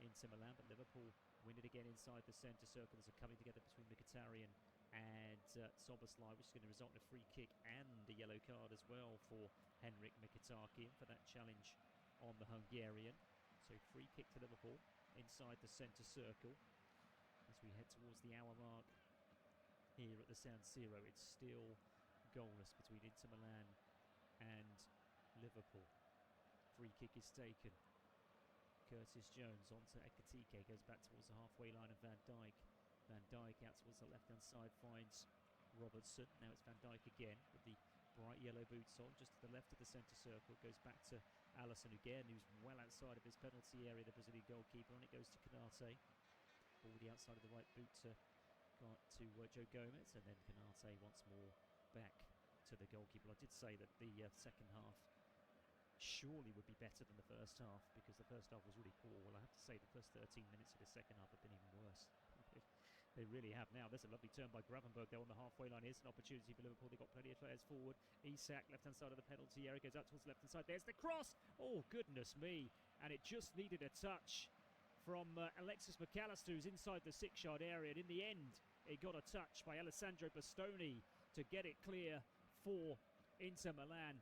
Inter Milan, but Liverpool win it again inside the centre circle. There's a coming together between Mkhitaryan and Szoboszlai, which is going to result in a free kick and a yellow card as well for Henrik Mkhitaryan for that challenge on the Hungarian. So free kick to Liverpool inside the centre circle. As we head towards the hour mark here at the San Siro, it's still goalless between Inter Milan and Liverpool. Free kick is taken. Curtis Jones onto Ekitike, goes back towards the halfway line of Van Dijk. Van Dijk out towards the left-hand side finds Robertson. Now it's Van Dijk again with the bright yellow boots on, just to the left of the centre circle. Goes back to Alisson again, who's well outside of his penalty area, the Brazilian goalkeeper. On it goes to Canate. Ball the outside of the right boot to Joe Gomez, and then Canate once more back to the goalkeeper. I did say that the second half surely would be better than the first half, because the first half was really poor. Well, I have to say the first 13 minutes of the second half have been even worse. They really have. Now there's a lovely turn by Gravenberg there on the halfway line. Here's an opportunity for Liverpool. They've got plenty of players forward. Isak, left-hand side of the penalty area, goes out towards the left-hand side. There's the cross. Oh, goodness me. And it just needed a touch from Alexis McAllister, who's inside the 6-yard area. And in the end, it got a touch by Alessandro Bastoni to get it clear for Inter Milan.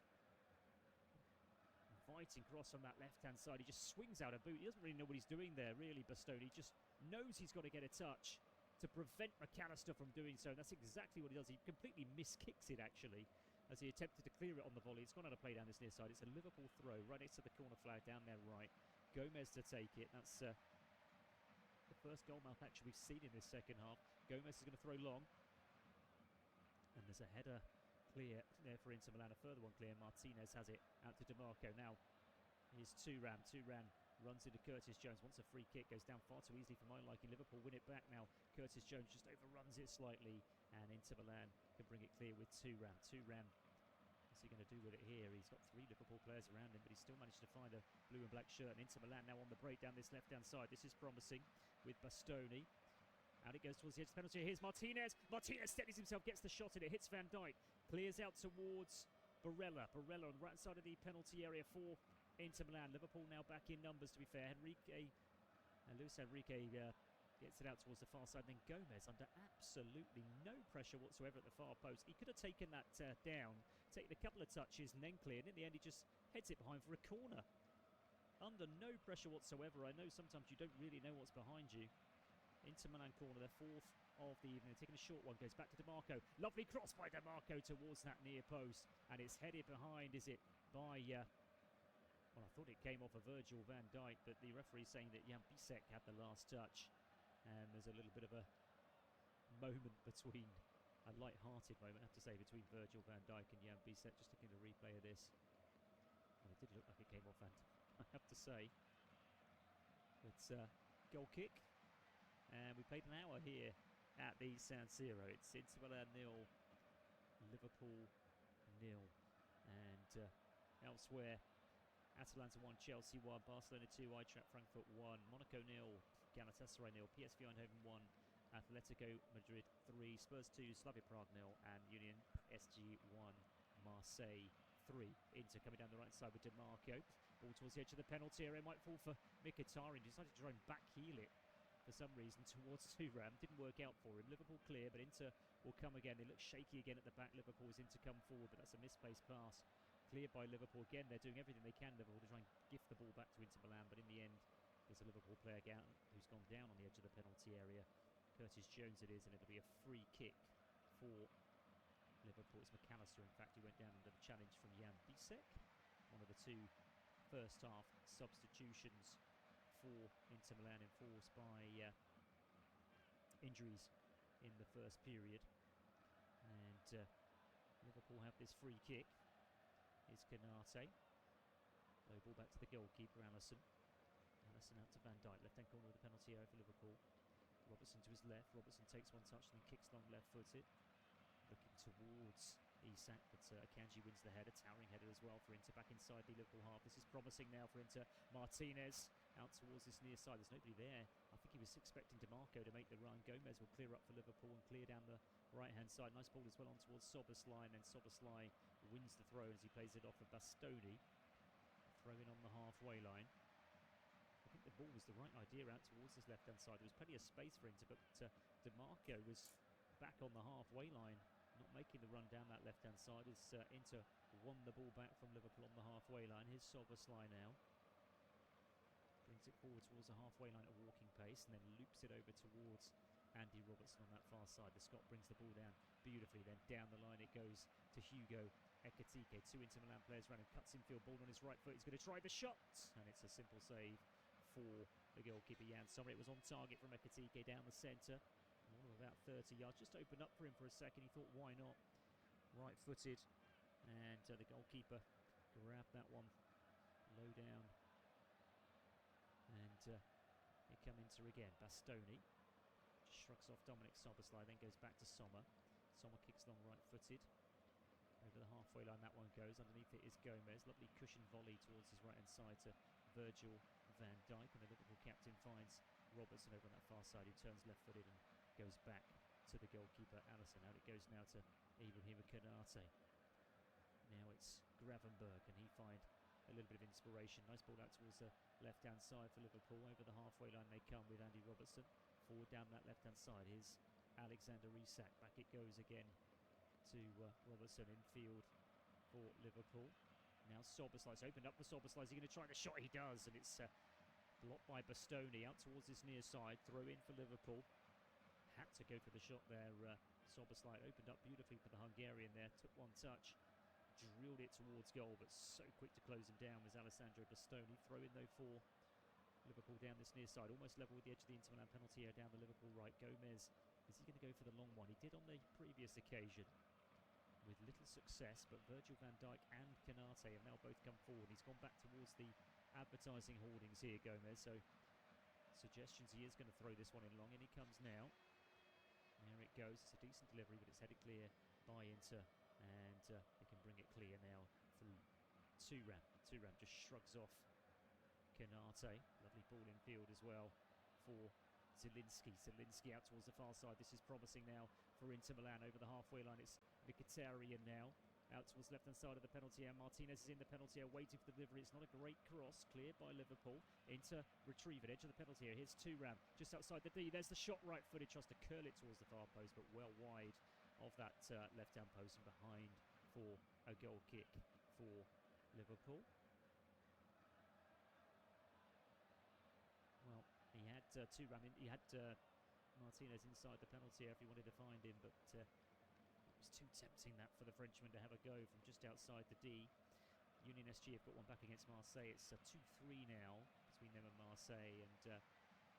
Inviting cross on that left-hand side. He just swings out a boot. He doesn't really know what he's doing there, really, Bastoni. He just knows he's got to get a touch to prevent McAllister from doing so. And that's exactly what he does. He completely miskicks it, actually, as he attempted to clear it on the volley. It's gone out of play down this near side. It's a Liverpool throw right next to the corner flag down there right. Gomez to take it. That's the first goal malfunction we've seen in this second half. Gomez is going to throw long. And there's a header clear there for Inter Milan. A further one clear. Martinez has it out to DiMarco. Now here's Thuram. Thuram runs into Curtis Jones. Wants a free kick. Goes down far too easily for my liking. Liverpool win it back now. Curtis Jones just overruns it slightly, and Inter Milan can bring it clear with Thuram. Thuram, what's he going to do with it here? He's got 3 Liverpool players around him, but he's still managed to find a blue and black shirt. And Inter Milan now on the break down this left-hand side. This is promising with Bastoni. Out it goes towards the edge of the penalty. Here's Martinez. Martinez steadies himself, gets the shot in it, hits Van Dijk, clears out towards Barella. Barella on the right side of the penalty area for Inter Milan. Liverpool now back in numbers, to be fair. Luis Enrique gets it out towards the far side. Then Gomez under absolutely no pressure whatsoever at the far post. He could have taken that down, taken a couple of touches and then cleared. In the end, he just heads it behind for a corner. Under no pressure whatsoever. I know sometimes you don't really know what's behind you. Inter Milan corner, their 4th of the evening. Taking a short one, goes back to DiMarco. Lovely cross by DiMarco towards that near post. And it's headed behind, is it, by... well, I thought it came off of Virgil van Dijk, but the referee saying that Jan Bisek had the last touch. And there's a little bit of a moment between... a light-hearted moment, I have to say, between Virgil van Dijk and Jan Bisek. Just looking at the replay of this. Well, it did look like it came off Van Dijk, I have to say. It's a goal kick. And we played an hour here at the San Siro. It's Inter Milan 0, Liverpool 0. And elsewhere, Atalanta 1, Chelsea 1, Barcelona 2, Eintracht Frankfurt 1, Monaco 0, Galatasaray 0, PSV Eindhoven 1, Atletico Madrid 3, Spurs 2, Slavia Prague 0, and Union SG 1, Marseille 3. Inter coming down the right side with DiMarco. Ball towards the edge of the penalty area. Might fall for Mkhitaryan. Decided to try and backheel it for some reason towards Thuram. Didn't work out for him. Liverpool clear, but Inter will come again. They look shaky again at the back. Liverpool is in to come forward, but that's a misplaced pass. Cleared by Liverpool. Again, they're doing everything they can, Liverpool, to try and gift the ball back to Inter Milan, but in the end, there's a Liverpool player who's gone down on the edge of the penalty area. Curtis Jones it is, and it'll be a free kick for Liverpool. It's McAllister, in fact, who went down under the challenge from Jan Bisek. One of the two first half substitutions for Inter Milan, enforced by injuries in the first period. And Liverpool have this free kick. Is Canate. Low ball back to the goalkeeper, Allison. Allison out to Van Dijk, left-hand corner of the penalty area for Liverpool. Robertson to his left. Robertson takes one touch and then kicks long left-footed. Looking towards Isak, but Akanji wins the header. Towering header as well for Inter. Back inside the Liverpool half. This is promising now for Inter. Martinez out towards this near side. There's nobody there. I think he was expecting DiMarco to make the run. Gomez will clear up for Liverpool and clear down the right-hand side. Nice ball as well on towards Szoboszlai, and then Szoboszlai wins the throw as he plays it off for Bastoni. Throw in on the halfway line. I think the ball was the right idea out towards this left-hand side. There was plenty of space for Inter, but DiMarco was back on the halfway line, not making the run down that left-hand side. As Inter won the ball back from Liverpool on the halfway line. Here's Szoboszlai now. Brings it forward towards the halfway line at walking pace, and then loops it over towards Andy Robertson on that far side. The Scot brings the ball down beautifully. Then down the line it goes to Hugo Ekitike. Two Inter Milan players running. Cuts infield, ball on his right foot. He's going to try the shot, and it's a simple save for the goalkeeper Jan Sommer. It was on target from Ekitike down the centre. One of about 30 yards. Just opened up for him for a second. He thought, why not? Right-footed, and the goalkeeper grabbed that one low down. And here come Inter again. Bastoni just shrugs off Dominic Szoboszlai, then goes back to Sommer. Sommer kicks long right-footed. Over the halfway line that one goes. Underneath it is Gomez. Lovely cushion volley towards his right-hand side to Virgil van Dijk. And the Liverpool captain finds Robertson over on that far side, who turns left-footed and goes back to the goalkeeper, Allison. Out it goes now to Ibrahima Konate. Now it's Gravenberch. Can he find a little bit of inspiration? Nice ball out towards the left-hand side for Liverpool. Over the halfway line they come with Andy Robertson. Forward down that left-hand side. Here's Alexander Isak. Back it goes again to Robertson infield for Liverpool. Now Szoboszlai's opened up for Szoboszlai. Is he going to try the shot? He does, and it's blocked by Bastoni. Out towards this near side. Throw in for Liverpool. Had to go for the shot there. Szoboszlai opened up beautifully for the Hungarian there. Took one touch. Drilled it towards goal, but so quick to close him down was Alessandro Bastoni. Throw in though for Liverpool down this near side. Almost level with the edge of the Inter Milan penalty area down the Liverpool right. Gomez, is he going to go for the long one? He did on the previous occasion with little success, but Virgil van Dijk and Konate have now both come forward. He's gone back towards the advertising hoardings here, Gomez, so suggestions he is going to throw this one in long, and he comes now. There it goes. It's a decent delivery, but it's headed clear by Inter, and they can bring it clear now through Thuram. Thuram just shrugs off Konate. Lovely ball in field as well for Zielinski. Zielinski out towards the far side. This is promising now for Inter Milan. Over the halfway line, it's Mkhitaryan now. Out towards the left-hand side of the penalty area. Martinez is in the penalty area, waiting for the delivery. It's not a great cross. Cleared by Liverpool. Inter retrieve it. Edge of the penalty area. Here's Thuram just outside the D. There's the shot, right-footed. Tries to curl it towards the far post, but well wide of that left-hand post and behind for a goal kick for Liverpool. Well, he had Thuram. He had Martinez inside the penalty area if he wanted to find him, but it was too tempting that for the Frenchman to have a go from just outside the D. Union SG have got one back against Marseille. It's 2-3 now between them and Marseille, and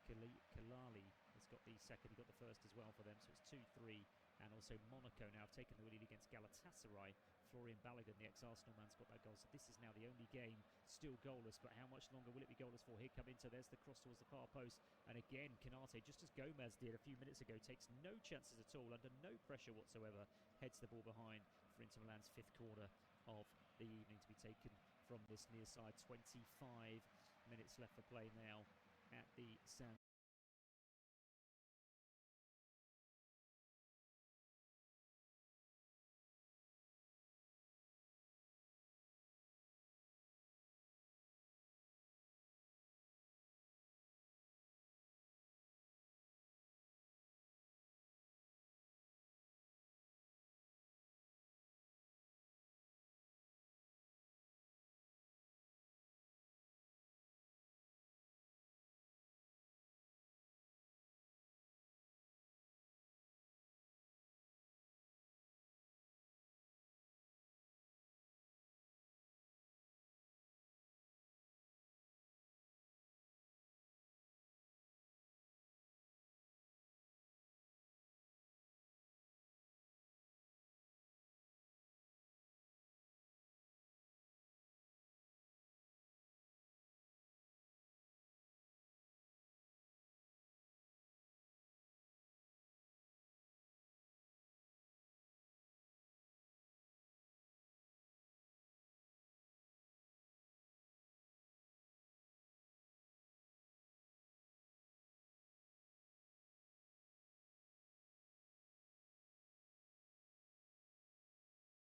Kalali has got the second. He got the first as well for them, so it's 2-3. And also Monaco now have taken the lead against Galatasaray Florian Balogun, the ex-Arsenal man's got that goal. So this is now the only game still goalless. But how much longer will it be goalless for? Here come Inter. There's the cross towards the far post. And again, Canate, just as Gomez did a few minutes ago, takes no chances at all, under no pressure whatsoever, heads the ball behind for Inter Milan's 5th corner of the evening to be taken from this near side. 25 minutes left for play now at the San.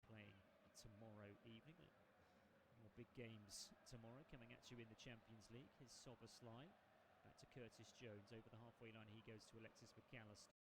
Playing tomorrow evening. More big games tomorrow coming at you in the Champions League. His Szoboszlai back to Curtis Jones over the halfway line. He goes to Alexis McAllister.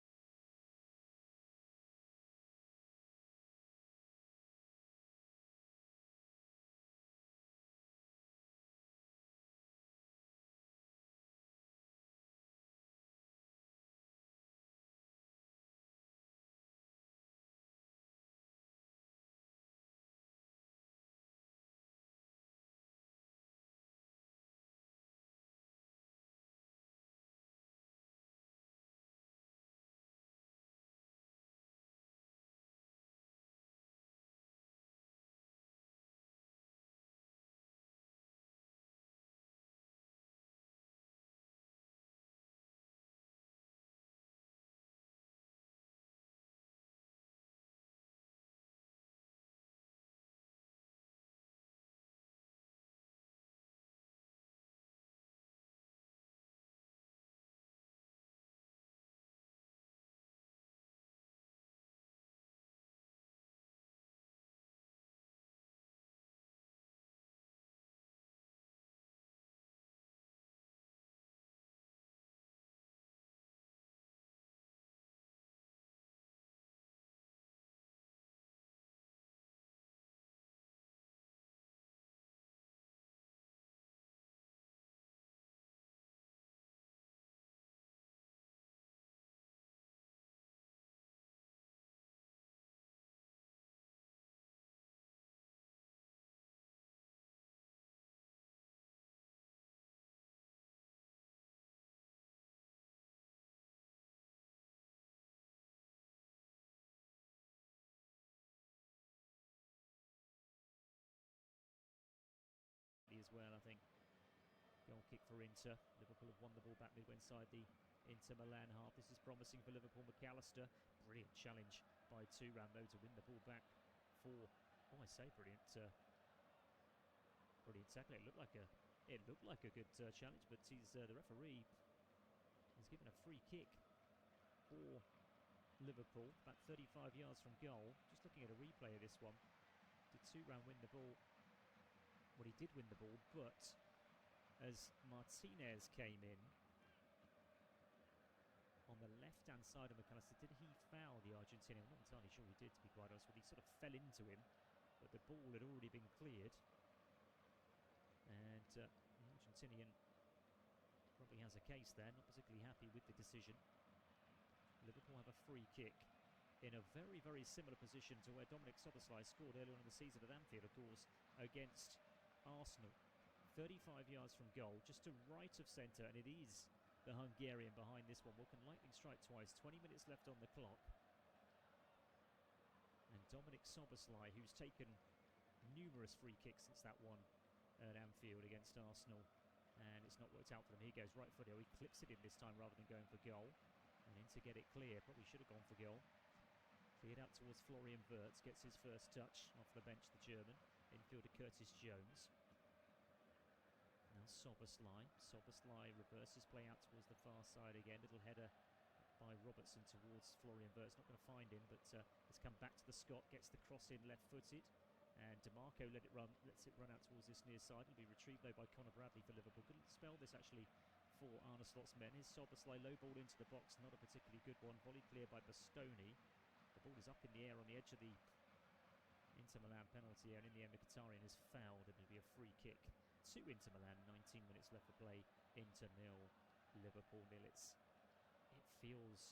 As well, I think. Goal kick for Inter. Liverpool have won the ball back midway inside the Inter Milan half. This is promising for Liverpool. McAllister, brilliant challenge by Thuram though to win the ball back for. Oh, I say brilliant, brilliant tackle. It looked like a good challenge, but the referee has given a free kick for Liverpool, about 35 yards from goal. Just looking at a replay of this one. Did Thuram win the ball? Well, he did win the ball, but as Martinez came in on the left-hand side of McAllister, did he foul the Argentinian? I'm not entirely sure he did, to be quite honest with you. He sort of fell into him, but the ball had already been cleared. And the Argentinian probably has a case there, not particularly happy with the decision. Liverpool have a free kick in a very, very similar position to where Dominic Szoboszlai scored earlier on in the season at Anfield, of course, against Arsenal. 35 yards from goal, just to right of centre, and it is the Hungarian behind this one. Well, can lightning strike twice? 20 minutes left on the clock. And Dominic Szoboszlai, who's taken numerous free kicks since that one at Anfield against Arsenal, and it's not worked out for them. Here goes right footer. He clips it in this time rather than going for goal, and in to get it clear. Probably should have gone for goal. Cleared out towards Florian Wirtz, gets his first touch off the bench, the German. Infielder Curtis Jones. Now Szoboszlai. Szoboszlai reverses play out towards the far side again. Little header by Robertson towards Florian Wirtz. Not going to find him, but has come back to the Scot. Gets the cross in left-footed. And DeMarco lets it run out towards this near side. It'll be retrieved though by Conor Bradley for Liverpool. Good spell this actually for Arne Slot's men. His Szoboszlai low ball into the box. Not a particularly good one. Volley clear by Bastoni. The ball is up in the air on the edge of the Inter Milan penalty area. And in the end, Mkhitaryan is fouled, and it'll be a free kick to Inter Milan. 19 minutes left for play. Inter 0, Liverpool 0. It feels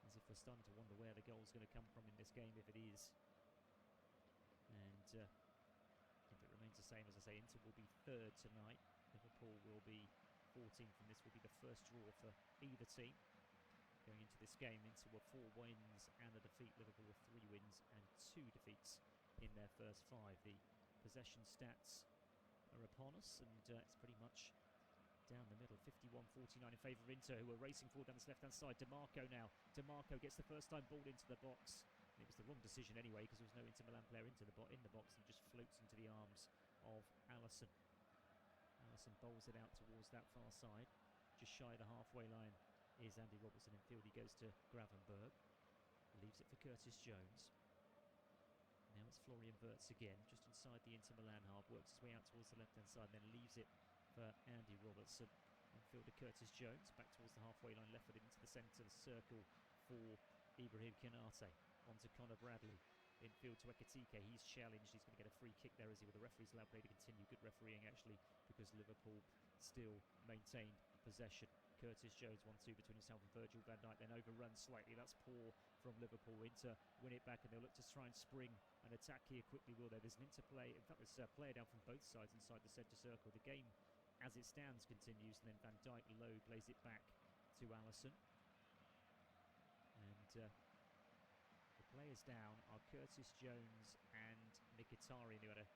as if we're starting to wonder where the goal's going to come from in this game, if it is. And if it remains the same, as I say, Inter will be third tonight. Liverpool will be 14th, and this will be the first draw for either team. Going into this game, Inter were 4 wins and a defeat. Liverpool were 3 wins and 2 defeats in their first 5. The possession stats are upon us, and it's pretty much down the middle. 51-49 in favour of Inter, who are racing forward down this left-hand side. DeMarco now. DeMarco gets the first time ball into the box. And it was the wrong decision anyway, because there was no Inter Milan player in the box, and just floats into the arms of Alisson. Alisson bowls it out towards that far side. Just shy of the halfway line is Andy Robertson in field. He goes to Gravenberg. Leaves it for Curtis Jones. Now it's Florian Wirtz again, just inside the Inter Milan half. Works his way out towards the left-hand side, then leaves it for Andy Robertson. Infielder Curtis Jones, back towards the halfway line, left foot into the centre of the circle for Ibrahim Konate. On to Conor Bradley. Infield to Ekitike. He's challenged. He's going to get a free kick there, as he with the referee's allowed play to continue. Good refereeing, actually, because Liverpool still maintained possession. Curtis Jones 1-2 between himself and Virgil van Dijk, then overrun slightly. That's poor from Liverpool. Inter win it back, and they'll look to try and spring an attack here quickly, will there? There's an interplay. In fact, there's a player down from both sides inside the centre circle. The game, as it stands, continues, and then Van Dijk low plays it back to Alisson. And the players down are Curtis Jones and Mkhitaryan, who had a,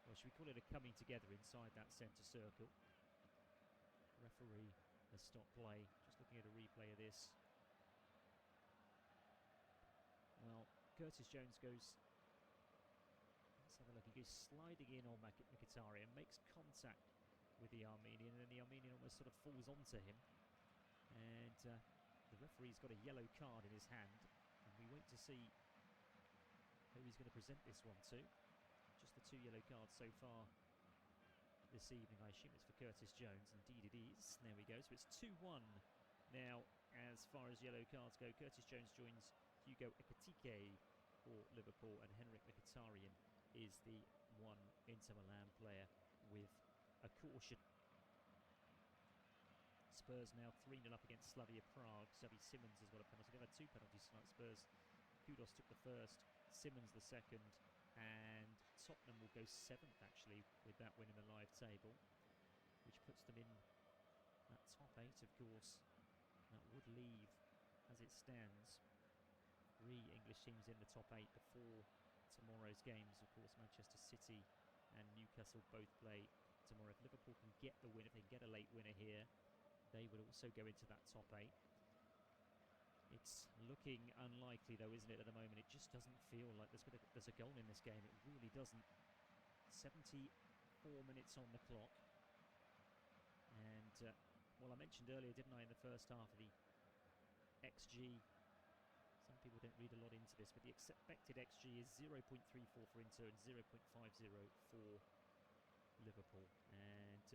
well, should we call it a coming together inside that centre circle. Referee has stopped play. Just looking at a replay of this. Well, Curtis Jones goes, let's have a look, he goes sliding in on Mkhitaryan, makes contact with the Armenian, and then the Armenian almost sort of falls onto him. And the referee's got a yellow card in his hand, and we wait to see who he's going to present this one to. Just the 2 yellow cards so far this evening. I assume it's for Curtis Jones. Indeed it is. There we go. So it's 2-1 now as far as yellow cards go. Curtis Jones joins Hugo Ekitike for Liverpool, and Henrik Mkhitaryan is the one Inter Milan player with a caution. Spurs now 3-0 up against Slavia Prague. Xavi Simons has got a penalty. They've had 2 penalties tonight. Spurs, Kudos took the first, Simons the second, and Tottenham will go 7th actually with that win in the live table, which puts them in that top 8, of course. That would leave, as it stands, 3 English teams in the top 8 before tomorrow's games. Of course, Manchester City and Newcastle both play tomorrow. If Liverpool can get the win, if they can get a late winner here, they would also go into that top 8. It's looking unlikely though, isn't it, at the moment? It just doesn't feel like there's a goal in this game. It really doesn't. 74 minutes on the clock. And, well, I mentioned earlier, didn't I, in the first half of the XG. Some people don't read a lot into this, but the expected XG is 0.34 for Inter and 0.50 for Liverpool. And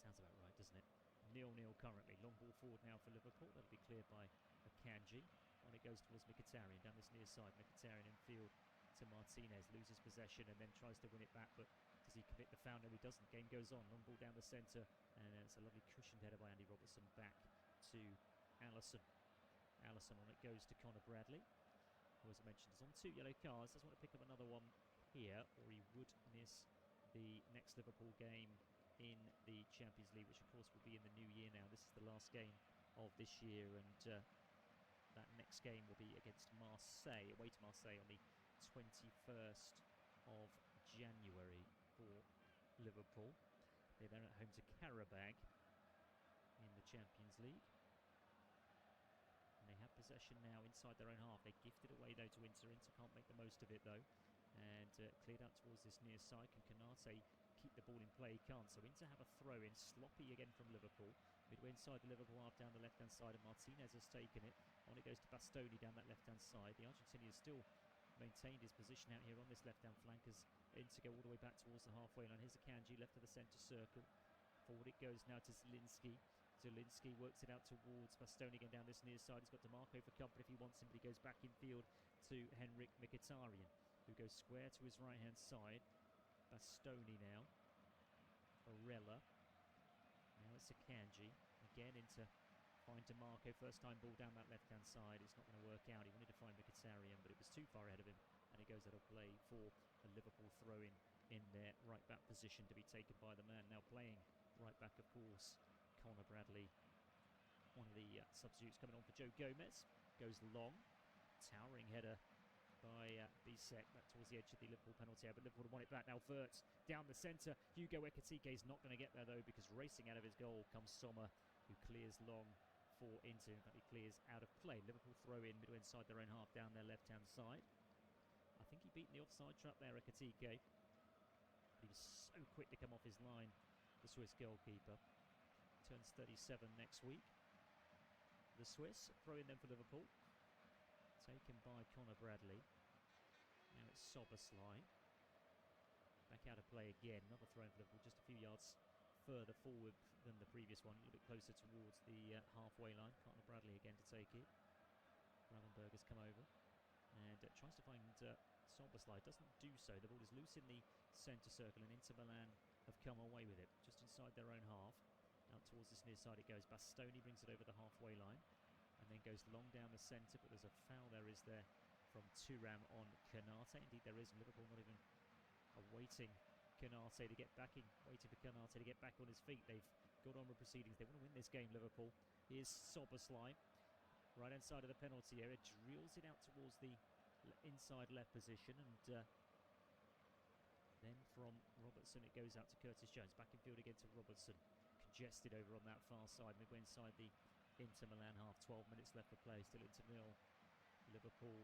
sounds about right, doesn't it? 0-0 currently. Long ball forward now for Liverpool. That'll be cleared by Akanji. On it goes towards Mkhitaryan down this near side. Mkhitaryan in field to Martinez. Loses possession and then tries to win it back, but does he commit the foul? No, he doesn't. Game goes on. Long ball down the centre, and it's a lovely cushioned header by Andy Robertson back to Alisson. Alisson on it goes to Conor Bradley, who, as I mentioned, is on 2 yellow cards. Doesn't want to pick up another one here, or he would miss the next Liverpool game in the Champions League, which of course will be in the new year now. This is the last game of this year, and that next game will be against Marseille, away to Marseille on the 21st of January for Liverpool. They're then at home to Karabag in the Champions League. And they have possession now inside their own half. They gifted away though to Inter. Inter can't make the most of it though. And cleared out towards this near side. Can Canate keep the ball in play? He can't. So Inter have a throw in. Sloppy again from Liverpool. Midway inside the Liverpool half down the left-hand side. And Martinez has taken it. On it goes to Bastoni down that left-hand side. The Argentinian still maintained his position out here on this left-hand flank as Inter go all the way back towards the halfway line. Here's Akanji left of the centre circle. Forward it goes now to Zielinski. Zielinski works it out towards Bastoni again down this near side. He's got DeMarco for company if he wants him, but he goes back in field to Henrik Mkhitaryan, who goes square to his right-hand side. Bastoni now. Barella. Now it's Akanji. Again into find DeMarco. First time ball down that left-hand side. It's not going to work out. He wanted to find Mkhitaryan, but it was too far ahead of him. And it goes out of play for a Liverpool throw-in in their right-back position to be taken by the man now playing right-back, of course, Conor Bradley. One of the substitutes coming on for Joe Gomez. Goes long. Towering header by Bisek back towards the edge of the Liverpool penalty area, but Liverpool want it back now. Wirtz down the centre. Hugo Ekitike is not going to get there though, because racing out of his goal comes Sommer, who clears long for Inter. In fact, he clears out of play. Liverpool throw in midway inside their own half down their left-hand side. I think he beat the offside trap there, Ekitike. But he was so quick to come off his line, the Swiss goalkeeper. Turns 37 next week. The Swiss throw in then for Liverpool. Taken by Conor Bradley. Now it's Soberslai. Back out of play again. Another throw in for Liverpool, just a few yards further forward than the previous one. A little bit closer towards the halfway line. Conor Bradley again to take it. Gravenberg has come over and tries to find Soberslai. Doesn't do so. The ball is loose in the centre circle and Inter Milan have come away with it. Just inside their own half. Out towards this near side it goes. Bastoni brings it over the halfway line. And then goes long down the centre, but there's a foul there, is there, from Thuram on Canate. Indeed there is. Liverpool not even awaiting Canate to get back in, waiting for Canate to get back on his feet. They've got on with proceedings. They want to win this game, Liverpool. Here's Soberslai, right hand side of the penalty area, drills it out towards the inside left position, and then from Robertson it goes out to Curtis Jones. Back in field again to Robertson. Congested over on that far side, midway inside the Inter Milan half. 12 minutes left for play, still Inter 0, Liverpool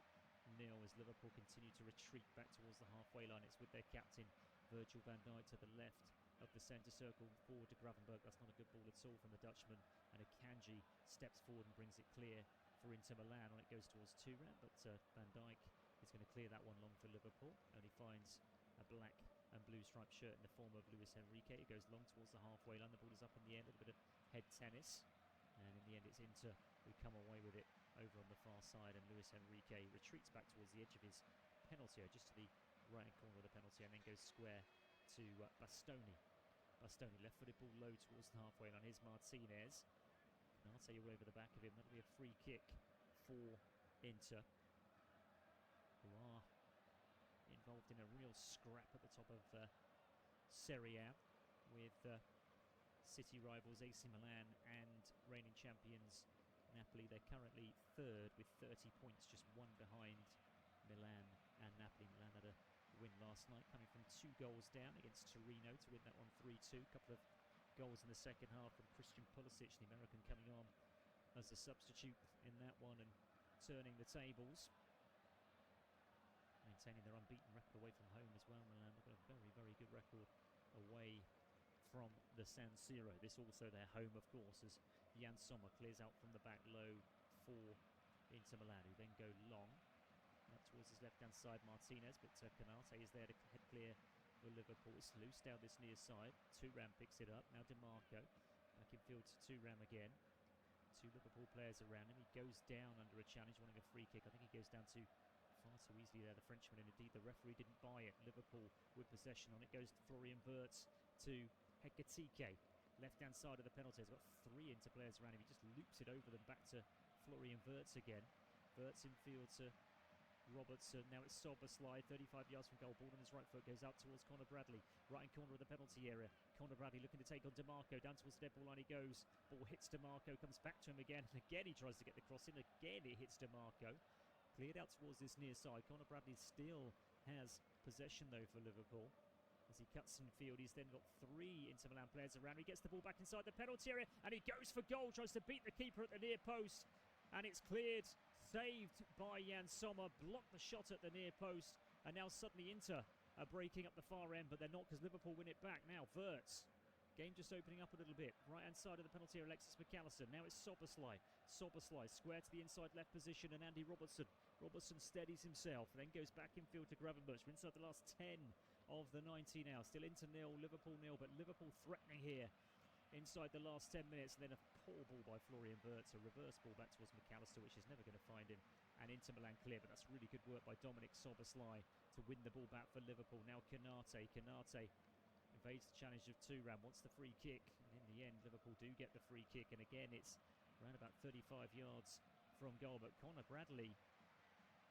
0, as Liverpool continue to retreat back towards the halfway line. It's with their captain Virgil van Dijk to the left of the centre circle, forward to Gravenberg. That's not a good ball at all from the Dutchman, and Akanji steps forward and brings it clear for Inter Milan. On it goes towards Thuram, but Van Dijk is going to clear that one long for Liverpool. Only finds a black and blue striped shirt in the form of Luis Enrique. It goes long towards the halfway line. The ball is up in the air, a little bit of head tennis. And in the end it's Inter who come away with it over on the far side, and Luis Enrique retreats back towards the edge of his penalty area, just to the right corner of the penalty, and then goes square to Bastoni. Bastoni left-footed ball low towards the halfway line. Here's Martinez. Canate all over the back of him. That'll be a free kick for Inter, who are involved in a real scrap at the top of Serie A with City rivals AC Milan and reigning champions Napoli. They're currently third with 30 points, just one behind Milan and Napoli. Milan had a win last night, coming from 2 goals down against Torino to win that one 3-2. A couple of goals in the second half from Christian Pulisic, the American, coming on as a substitute in that one and turning the tables. Maintaining their unbeaten record away from home as well. Milan have got a very, very good record away from the San Siro. This also their home, of course, as Jan Sommer clears out from the back low for Inter Milan, who then go long out towards his left-hand side. Martinez, but Canate is there to head clear for Liverpool. It's loose down this near side. Thuram picks it up. Now DeMarco back in field to Thuram again. 2 Liverpool players around him. He goes down under a challenge, wanting a free kick. I think he goes down too far too easily there, the Frenchman, and indeed the referee didn't buy it. Liverpool with possession. On it goes Florian Wirtz to Ekitike, left-hand side of the penalty. He's got 3 Inter players around him. He just loops it over them back to Florian Wirtz again. Wirtz in field to Robertson. Now it's Soberslai, 35 yards from goal. Ball on his right foot goes out towards Conor Bradley. Right corner of the penalty area. Conor Bradley looking to take on DeMarco. Down towards the dead ball line he goes. Ball hits DeMarco, comes back to him again. And again he tries to get the cross in. Again it hits DeMarco. Cleared out towards this near side. Conor Bradley still has possession, though, for Liverpool. As he cuts in field, he's then got 3 Inter Milan players around. He gets the ball back inside the penalty area, and he goes for goal. Tries to beat the keeper at the near post, and it's cleared. Saved by Jan Sommer. Blocked the shot at the near post, and now suddenly Inter are breaking up the far end, but they're not, because Liverpool win it back. Now Wirtz. Game just opening up a little bit. Right-hand side of the penalty area, Alexis McAllister. Now it's Soboslai. Soboslai square to the inside left position, and Andy Robertson. Robertson steadies himself, then goes back in field to Gravenberch. We're inside the last 10 of the 90 now. Still Inter 0, Liverpool 0, but Liverpool threatening here inside the last 10 minutes. And then a poor ball by Florian Wirtz. A reverse ball back towards McAllister, which is never going to find him. And Inter Milan clear, but that's really good work by Dominic Soboslai to win the ball back for Liverpool. Now Konate evades the challenge of Thuram, wants the free kick, and in the end Liverpool do get the free kick, and again it's around about 35 yards from goal, but Conor Bradley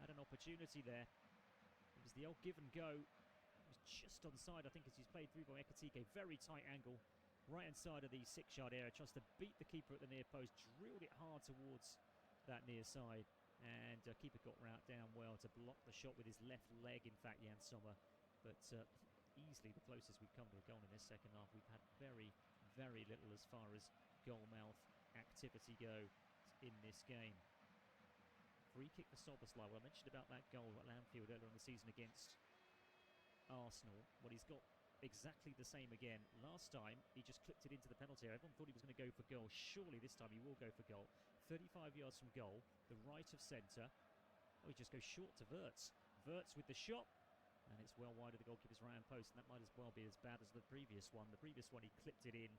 had an opportunity there. It was the old give and go. It was just onside, I think, as he's played through by Ekitike. Very tight angle, right hand side of the 6-yard area, tries to beat the keeper at the near post, drilled it hard towards that near side, and keeper got down well to block the shot with his left leg, in fact, Jan Sommer, but easily the closest we've come to a goal in this second half. We've had very, very little as far as goal mouth activity goes in this game. Free kick for Soboslai. Well, I mentioned about that goal at Anfield earlier in the season against Arsenal. Well, he's got exactly the same again. Last time, he just clipped it into the penalty area. Everyone thought he was going to go for goal. Surely this time he will go for goal. 35 yards from goal, the right of centre. Oh, he just goes short to Wirtz. Wirtz with the shot. And it's well wide of the goalkeeper's right-hand post, and that might as well be as bad as the previous one. The previous one, he clipped it in,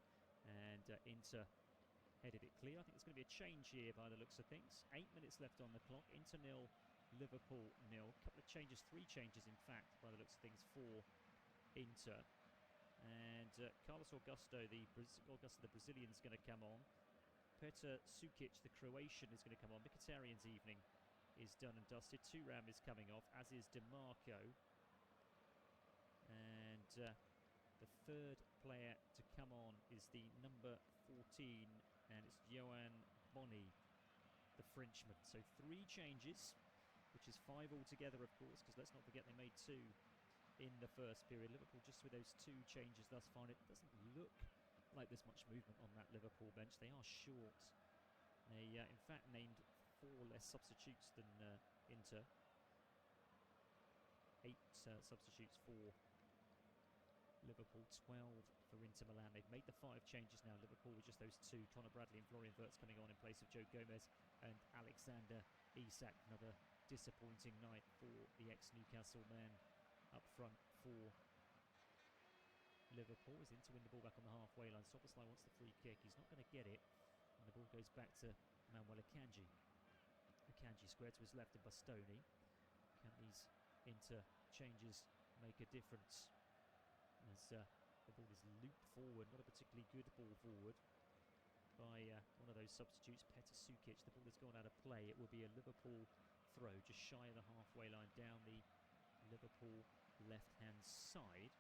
and Inter headed it clear. I think there's going to be a change here by the looks of things. 8 minutes left on the clock. Inter 0, Liverpool 0. A couple of changes, 3 changes, in fact, by the looks of things, for Inter. And Carlos Augusto, the Brazilian, is going to come on. Petr Sukic, the Croatian, is going to come on. Mkhitaryan's evening is done and dusted. Thuram is coming off, as is DeMarco. And the third player to come on is the number 14, and it's Yoann Boni, the Frenchman. So 3 changes, which is 5 altogether, of course, because let's not forget they made 2 in the first period. Liverpool just with those 2 changes thus far. It doesn't look like there's much movement on that Liverpool bench. They are short. They, in fact, named 4 less substitutes than Inter. 8 substitutes for Liverpool, 12 for Inter Milan. They've made the 5 changes now. Liverpool with just those 2. Conor Bradley and Florian Wirtz coming on in place of Joe Gomez and Alexander Isak. Another disappointing night for the ex-Newcastle man up front for Liverpool. As Inter win the ball back on the halfway line. Soboslai wants the free kick. He's not going to get it. And the ball goes back to Manuel Akanji. Akanji square to his left, and Bastoni. Can these Inter changes make a difference? As the ball is looped forward, not a particularly good ball forward by one of those substitutes, Petr Sukic. The ball has gone out of play. It will be a Liverpool throw just shy of the halfway line down the Liverpool left-hand side.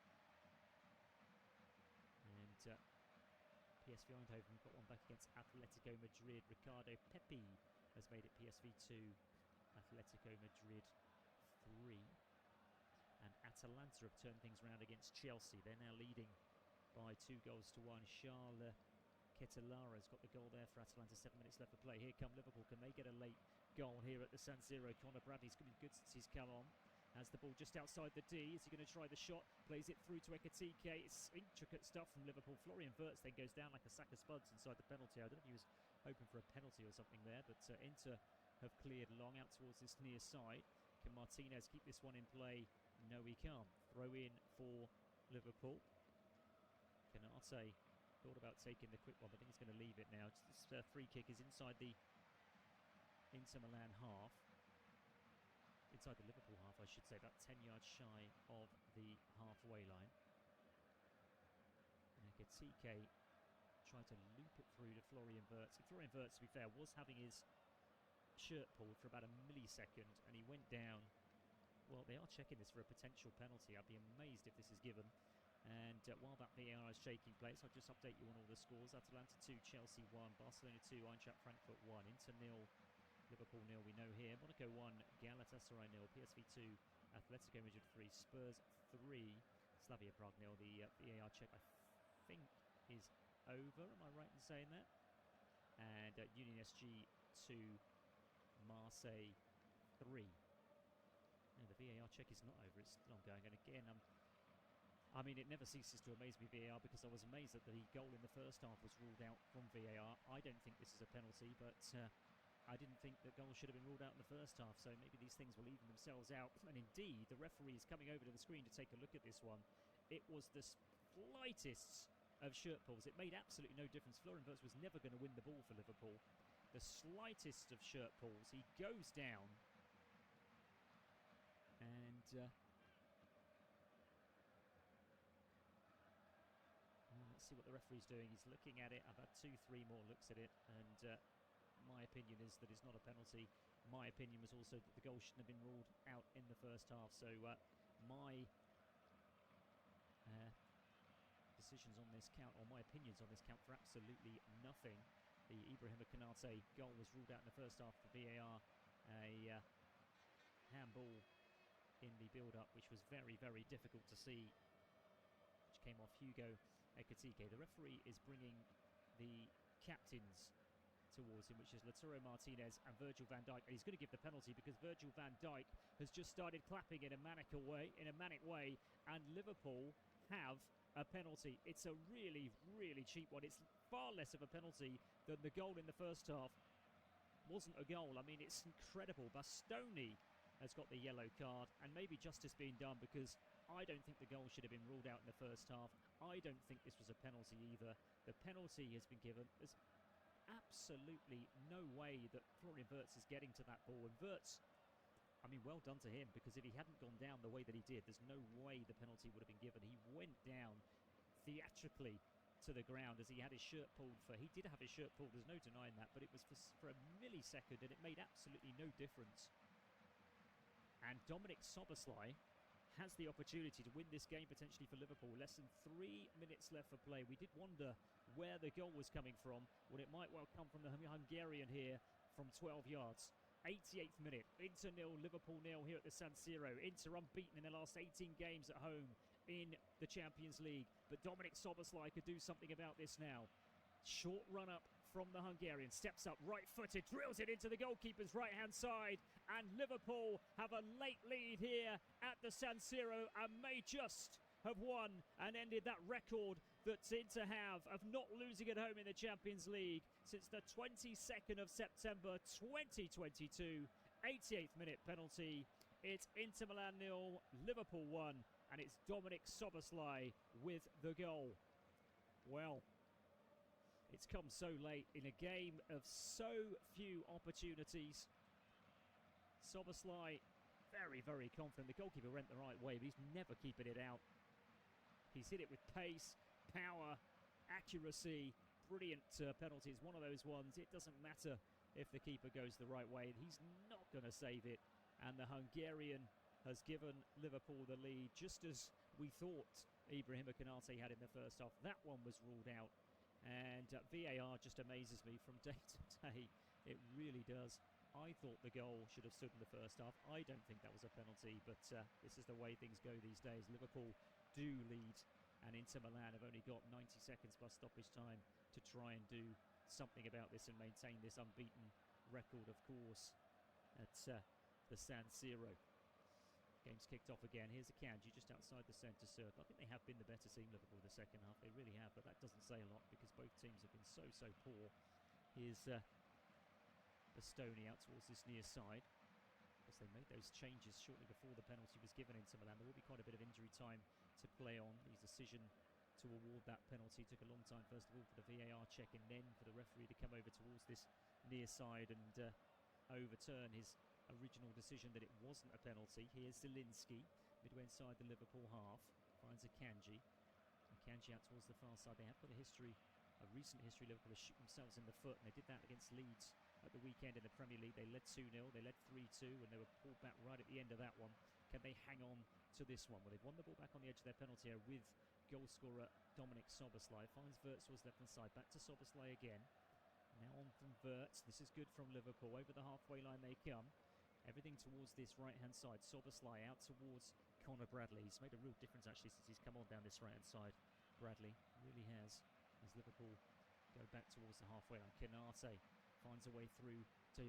And PSV Eindhoven got one back against Atletico Madrid. Ricardo Pepi has made it PSV 2, Atletico Madrid 3. And Atalanta have turned things around against Chelsea. They're now leading by 2-1. Charles Ketelara's got the goal there for Atalanta. 7 minutes left to play. Here come Liverpool. Can they get a late goal here at the San Siro? Conor Bradley's been good since he's come on. Has the ball just outside the D. Is he going to try the shot? Plays it through to Ekitike. It's intricate stuff from Liverpool. Florian Wirtz then goes down like a sack of spuds inside the penalty. I don't know if he was hoping for a penalty or something there, but Inter have cleared long out towards this near side. Can Martinez keep this one in play? No, he can't. Throw in for Liverpool. Konate thought about taking the quick one, but I think he's going to leave it now. This free kick is inside the Inter Milan half. Inside the Liverpool half, I should say, about 10 yards shy of the halfway line. Ekitike tried to loop it through to Florian Wirtz. And Florian Wirtz, to be fair, was having his shirt pulled for about a millisecond, and he went down. Well, they are checking this for a potential penalty. I'd be amazed if this is given. And while that VAR is taking place, I'll just update you on all the scores. Atalanta 2, Chelsea 1, Barcelona 2, Eintracht Frankfurt 1, Inter 0, Liverpool 0 we know here. Monaco 1, Galatasaray 0, PSV 2, Atletico Madrid 3, Spurs 3, Slavia Prague 0. The VAR check, I think, is over. Am I right in saying that? And Union SG 2, Marseille 3. No, the VAR check is not over. It's still ongoing. And again, I mean, it never ceases to amaze me, VAR, because I was amazed that the goal in the first half was ruled out from VAR. I don't think this is a penalty, but I didn't think that goals should have been ruled out in the first half, so maybe these things will even themselves out. And indeed, the referee is coming over to the screen to take a look at this one. It was the slightest of shirt pulls. It made absolutely no difference. Florian Wirtz was never going to win the ball for Liverpool. The slightest of shirt pulls. He goes down. And let's see what the referee's doing. He's looking at it. I've had 2-3 more looks at it, and my opinion is that it's not a penalty. My opinion was also that the goal shouldn't have been ruled out in the first half. So my decisions on this count, or my opinions on this count, for absolutely nothing. The Ibrahima Konate goal was ruled out in the first half for VAR. A handball in the build-up, which was very, very difficult to see, which came off Hugo Ekitike. The referee is bringing the captains towards him, which is Lautaro Martinez and Virgil van Dijk, and he's going to give the penalty because Virgil van Dijk has just started clapping in a manic way, and Liverpool have a penalty. It's a really, really cheap one. It's far less of a penalty than the goal in the first half. Wasn't a goal. I mean, it's incredible. Bastoni has got the yellow card, and maybe justice being done, because I don't think the goal should have been ruled out in the first half. I don't think this was a penalty either. The penalty has been given. There's absolutely no way that Florian Wirtz is getting to that ball. And Wirtz, I mean, well done to him, because if he hadn't gone down the way that he did, there's no way the penalty would have been given. He went down theatrically to the ground as he had his shirt pulled for. He did have his shirt pulled, there's no denying that, but it was for a millisecond, and it made absolutely no difference. And Dominic Szoboszlai has the opportunity to win this game potentially for Liverpool. Less than 3 minutes left for play. We did wonder where the goal was coming from. Well, it might well come from the Hungarian here from 12 yards. 88th minute, Inter 0, Liverpool 0 here at the San Siro. Inter unbeaten in the last 18 games at home in the Champions League. But Dominic Szoboszlai could do something about this now. Short run up from the Hungarian, steps up, right-footed, drills it into the goalkeeper's right-hand side, and Liverpool have a late lead here at the San Siro and may just have won and ended that record that Inter have of not losing at home in the Champions League since the 22nd of September 2022. 88th minute penalty. It's Inter Milan 0, Liverpool 1, and it's Dominic Szoboszlai with the goal. Well, it's come so late in a game of so few opportunities. Szoboszlai very, very confident. The goalkeeper went the right way, but he's never keeping it out. He's hit it with pace, power, accuracy. Brilliant penalty. It's one of those ones. It doesn't matter if the keeper goes the right way. He's not going to save it. And the Hungarian has given Liverpool the lead, just as we thought Ibrahima Konate had in the first half. That one was ruled out. And VAR just amazes me from day to day. It really does. I thought the goal should have stood in the first half. I don't think that was a penalty, but this is the way things go these days. Liverpool do lead, and Inter Milan have only got 90 seconds plus stoppage time to try and do something about this and maintain this unbeaten record, of course, at the San Siro. Game's kicked off again. Here's Akanji just outside the centre circle. I think they have been the better team, Liverpool, the second half. They really have, but that doesn't say a lot because both teams have been so poor. Here's Bastoni out towards this near side. Because they made those changes shortly before the penalty was given into Milan. There will be quite a bit of injury time to play on. His decision to award that penalty took a long time, first of all, for the VAR check and then for the referee to come over towards this near side and overturn his original decision that it wasn't a penalty. Here's Zielinski, midway inside the Liverpool half, finds Akanji. Akanji out towards the far side. They have got a recent history. Liverpool have shoot themselves in the foot, and they did that against Leeds at the weekend in the Premier League. They led 2-0, they led 3-2, and they were pulled back right at the end of that one. Can they hang on to this one? Well, they've won the ball back on the edge of their penalty area with goalscorer Dominic Szoboszlai. Finds Wirtz towards left-hand side, back to Szoboszlai again. Now on from Wirtz. This is good from Liverpool. Over the halfway line they come. Everything towards this right-hand side. Soboslai out towards Connor Bradley. He's made a real difference actually since he's come on down this right-hand side. Bradley really has. As Liverpool go back towards the halfway line. Konate finds a way through to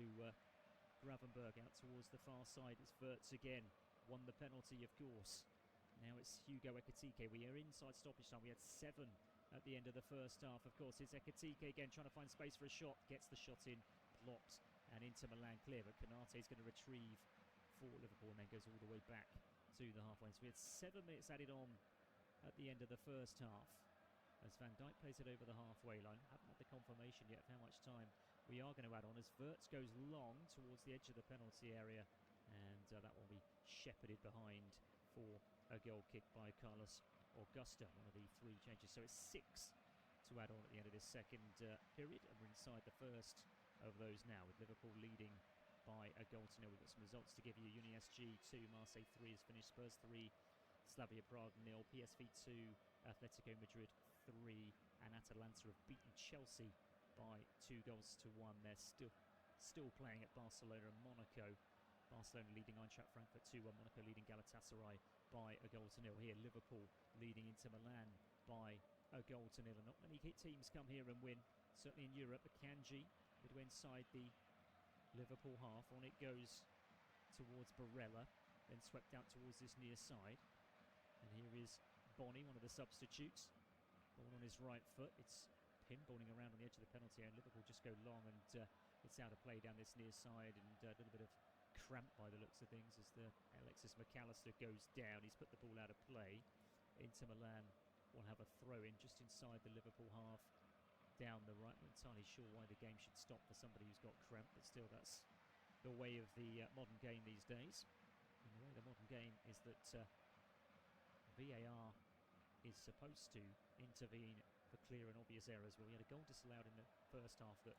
Gravenberg out towards the far side. It's Wirtz again. Won the penalty, of course. Now it's Hugo Ekitike. We are inside stoppage time. We had 7 at the end of the first half. Of course, it's Ekitike again trying to find space for a shot. Gets the shot in, blocked, and into Milan clear. But Konate is going to retrieve for Liverpool and then goes all the way back to the halfway. So we had 7 minutes added on at the end of the first half. As Van Dijk plays it over the halfway line. Haven't had the confirmation yet of how much time we are going to add on as Wirtz goes long towards the edge of the penalty area. And that will be shepherded behind for a goal kick by Carlos Augusta, one of the 3 changes. So it's 6 to add on at the end of this second period. And we're inside the first of those now, with Liverpool leading by a goal to nil. We've got some results to give you. Uni SG 2, Marseille 3 has finished. Spurs 3, Slavia Prague 0, PSV 2, Atletico Madrid 3, and Atalanta have beaten Chelsea by 2-1. They're still playing at Barcelona and Monaco. Barcelona leading Eintracht Frankfurt 2-1, Monaco leading Galatasaray by a goal to nil. Here, Liverpool leading Inter Milan by a goal to nil. And not many teams come here and win, certainly in Europe. Akanji, midway inside the Liverpool half. On it goes towards Barella, then swept out towards this near side. And here is Bonney, one of the substitutes. Ball on his right foot. It's pinballing around on the edge of the penalty area. Liverpool just go long, and it's out of play down this near side, and a little bit of cramp by the looks of things as the Alexis McAllister goes down. He's put the ball out of play. Inter Milan will have a throw in just inside the Liverpool half down the right. I'm not entirely sure why the game should stop for somebody who's got cramp, but still, that's the way of the modern game these days. And the way the modern game is that VAR is supposed to intervene for clear and obvious errors. Well, we had a goal disallowed in the first half that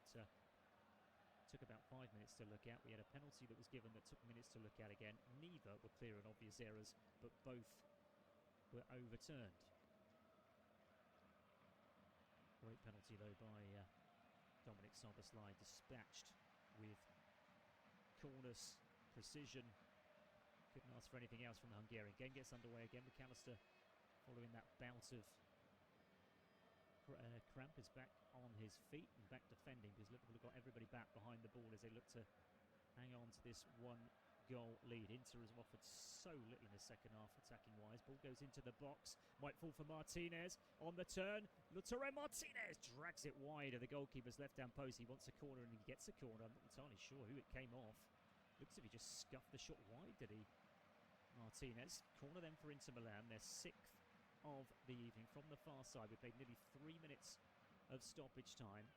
took about 5 minutes to look at. We had a penalty that was given that took minutes to look at again. Neither were clear and obvious errors, but both were overturned. Great penalty, though, by Dominic Soboslai, dispatched with coolness, precision. Couldn't ask for anything else from the Hungarian. Game gets underway again. McAllister, following that bout of cramp, is back on his feet and back defending, because Liverpool have got everybody back behind the ball as they look to hang on to this 1-goal lead. Inter has offered so little in the second half attacking wise. Ball goes into the box, might fall for Martinez on the turn. Lautaro Martinez drags it wide of the goalkeeper's left hand post. He wants a corner and he gets a corner. I'm not entirely sure who it came off. Looks as if he just scuffed the shot wide, did he? Martinez. Corner then for Inter Milan, their 6th of the evening from the far side. We played nearly 3 minutes of stoppage time,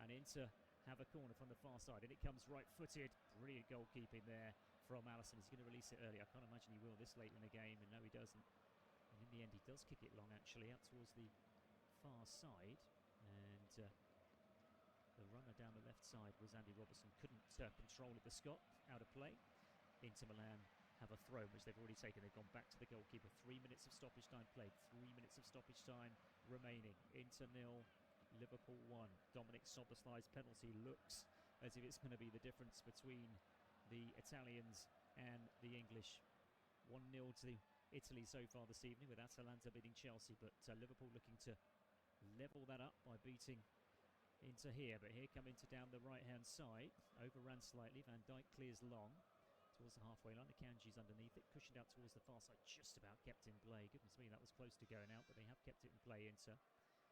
and Inter have a corner from the far side, and it comes right-footed. Brilliant goalkeeping there from Alisson. He's going to release it early. I can't imagine he will this late in the game, and no, he doesn't. And in the end, he does kick it long, actually, out towards the far side. And the runner down the left side was Andy Robertson. Couldn't control it. The Scot out of play. Inter Milan have a throw, which they've already taken. They've gone back to the goalkeeper. 3 minutes of stoppage time played. 3 minutes of stoppage time remaining. Inter 0, Liverpool 1. Dominic Soboslai's penalty looks as if it's going to be the difference between the Italians and the English. 1-0 to Italy so far this evening, with Atalanta beating Chelsea, but Liverpool looking to level that up by beating Inter here. But here come Inter down the right-hand side. Overran slightly. Van Dijk clears long towards the halfway line. Akanji's underneath it, cushioned out towards the far side, just about kept in play. Goodness me, that was close to going out, but they have kept it in play, Inter.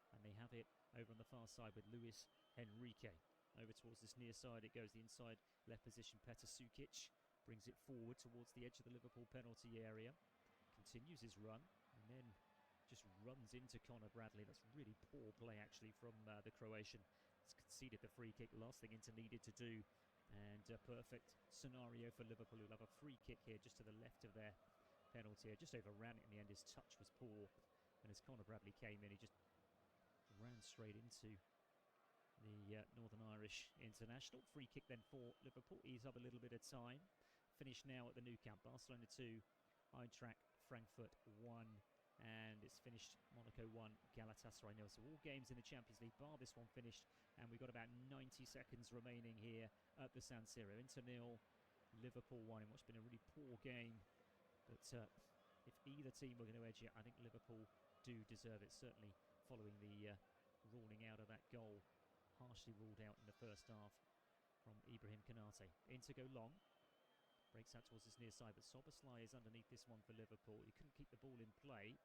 And they have it over on the far side with Luis Henrique. Over towards this near side it goes, the inside left position. Petr Sukic brings it forward towards the edge of the Liverpool penalty area. Continues his run and then just runs into Connor Bradley. That's really poor play actually from the Croatian. He's conceded the free kick, last thing Inter needed to do. And a perfect scenario for Liverpool, who'll have a free kick here just to the left of their penalty area. Just overran it in the end. His touch was poor. And as Connor Bradley came in, he just ran straight into the Northern Irish international. Free kick then for Liverpool. Ease up a little bit of time. Finish now at the Nou Camp. Barcelona 2, Eintracht Frankfurt 1 and it's finished Monaco 1, Galatasaray 0. So all games in the Champions League, bar this one finished, and we've got about 90 seconds remaining here at the San Siro. Inter 0, Liverpool 1 in what's been a really poor game. But if either team were going to edge it, I think Liverpool do deserve it, certainly following the ruling out of that goal, harshly ruled out in the first half from Ibrahim Konate. Inter go long. Breaks out towards his near side, but Szoboszlai is underneath this one for Liverpool. He couldn't keep the ball in play,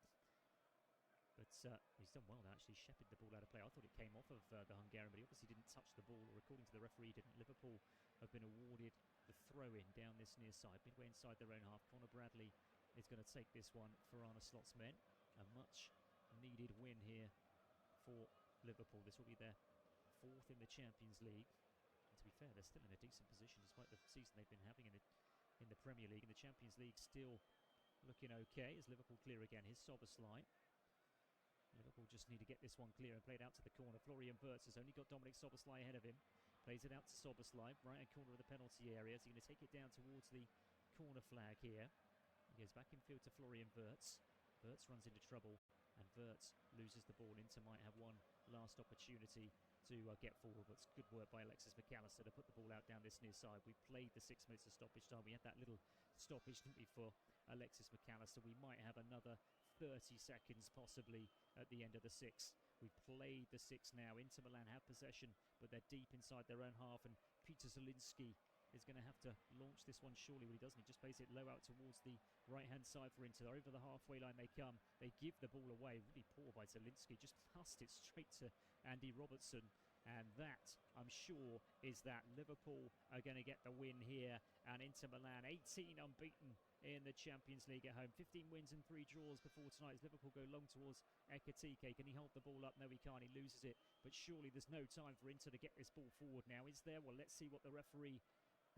but he's done well to actually shepherd the ball out of play. I thought it came off of the Hungarian, but he obviously didn't touch the ball, or according to the referee, didn't. Liverpool have been awarded the throw-in down this near side, midway inside their own half. Conor Bradley is going to take this one for Arne Slot's men. A much-needed win here for Liverpool. This will be their fourth in the Champions League. And to be fair, they're still in a decent position despite the season they've been having in the Premier League. In the Champions League, still looking okay as Liverpool clear again. Here's Szoboszlai. Liverpool just need to get this one clear and play it out to the corner. Florian Wirtz has only got Dominik Szoboszlai ahead of him. Plays it out to Szoboszlai, right-hand corner of the penalty area. So he's going to take it down towards the corner flag here. He goes back in field to Florian Wirtz. Wirtz runs into trouble, and Wirtz loses the ball. Inter might have one last opportunity to get forward, but it's good work by Alexis McAllister to put the ball out down this near side. We played the 6 minutes of stoppage time. We had that little stoppage, didn't we, for Alexis McAllister. We might have another 30 seconds possibly at the end of the 6. We've played the 6 now. Inter Milan have possession, but they're deep inside their own half, and Peter Zielinski is going to have to launch this one surely, but he doesn't. He just plays it low out towards the right-hand side for Inter. Over the halfway line they come. They give the ball away. Really poor by Zielinski. Just passed it straight to Andy Robertson. And that, I'm sure, is that Liverpool are going to get the win here. And Inter Milan, 18 unbeaten in the Champions League at home. 15 wins and 3 draws before tonight as Liverpool go long towards Ekitike. Can he hold the ball up? No, he can't. He loses it. But surely there's no time for Inter to get this ball forward now, is there? Well, let's see what the referee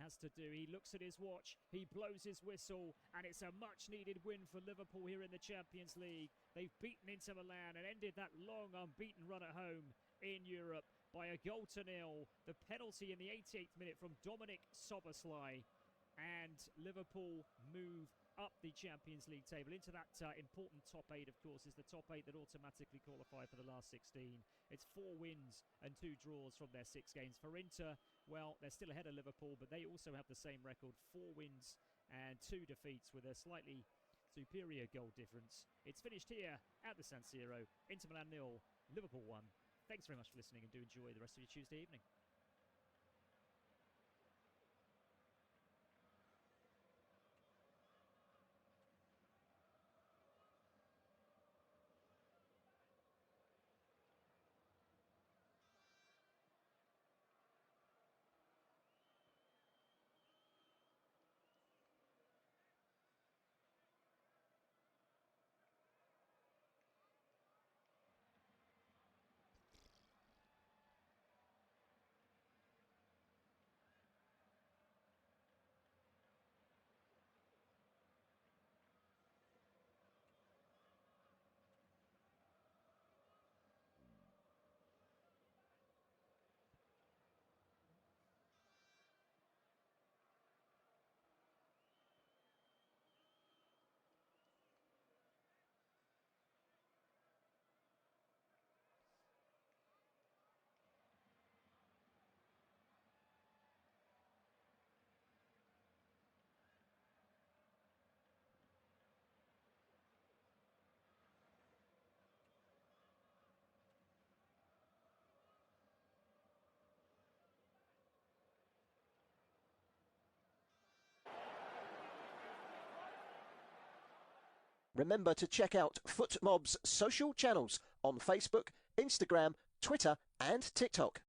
has to do. He looks at his watch, he blows his whistle, and it's a much needed win for Liverpool here in the Champions League. They've beaten Inter Milan and ended that long unbeaten run at home in Europe by a 0-0. The penalty in the 88th minute from Dominik Szoboszlai, and Liverpool move up the Champions League table into that important top 8. Of course, is the top 8 that automatically qualify for the last 16. It's 4 wins and 2 draws from their 6 games. For Inter, well, they're still ahead of Liverpool, but they also have the same record, 4 wins and 2 defeats with a slightly superior goal difference. It's finished here at the San Siro. Inter Milan 0, Liverpool 1. Thanks very much for listening, and do enjoy the rest of your Tuesday evening. Remember to check out FootMob's social channels on Facebook, Instagram, Twitter and TikTok.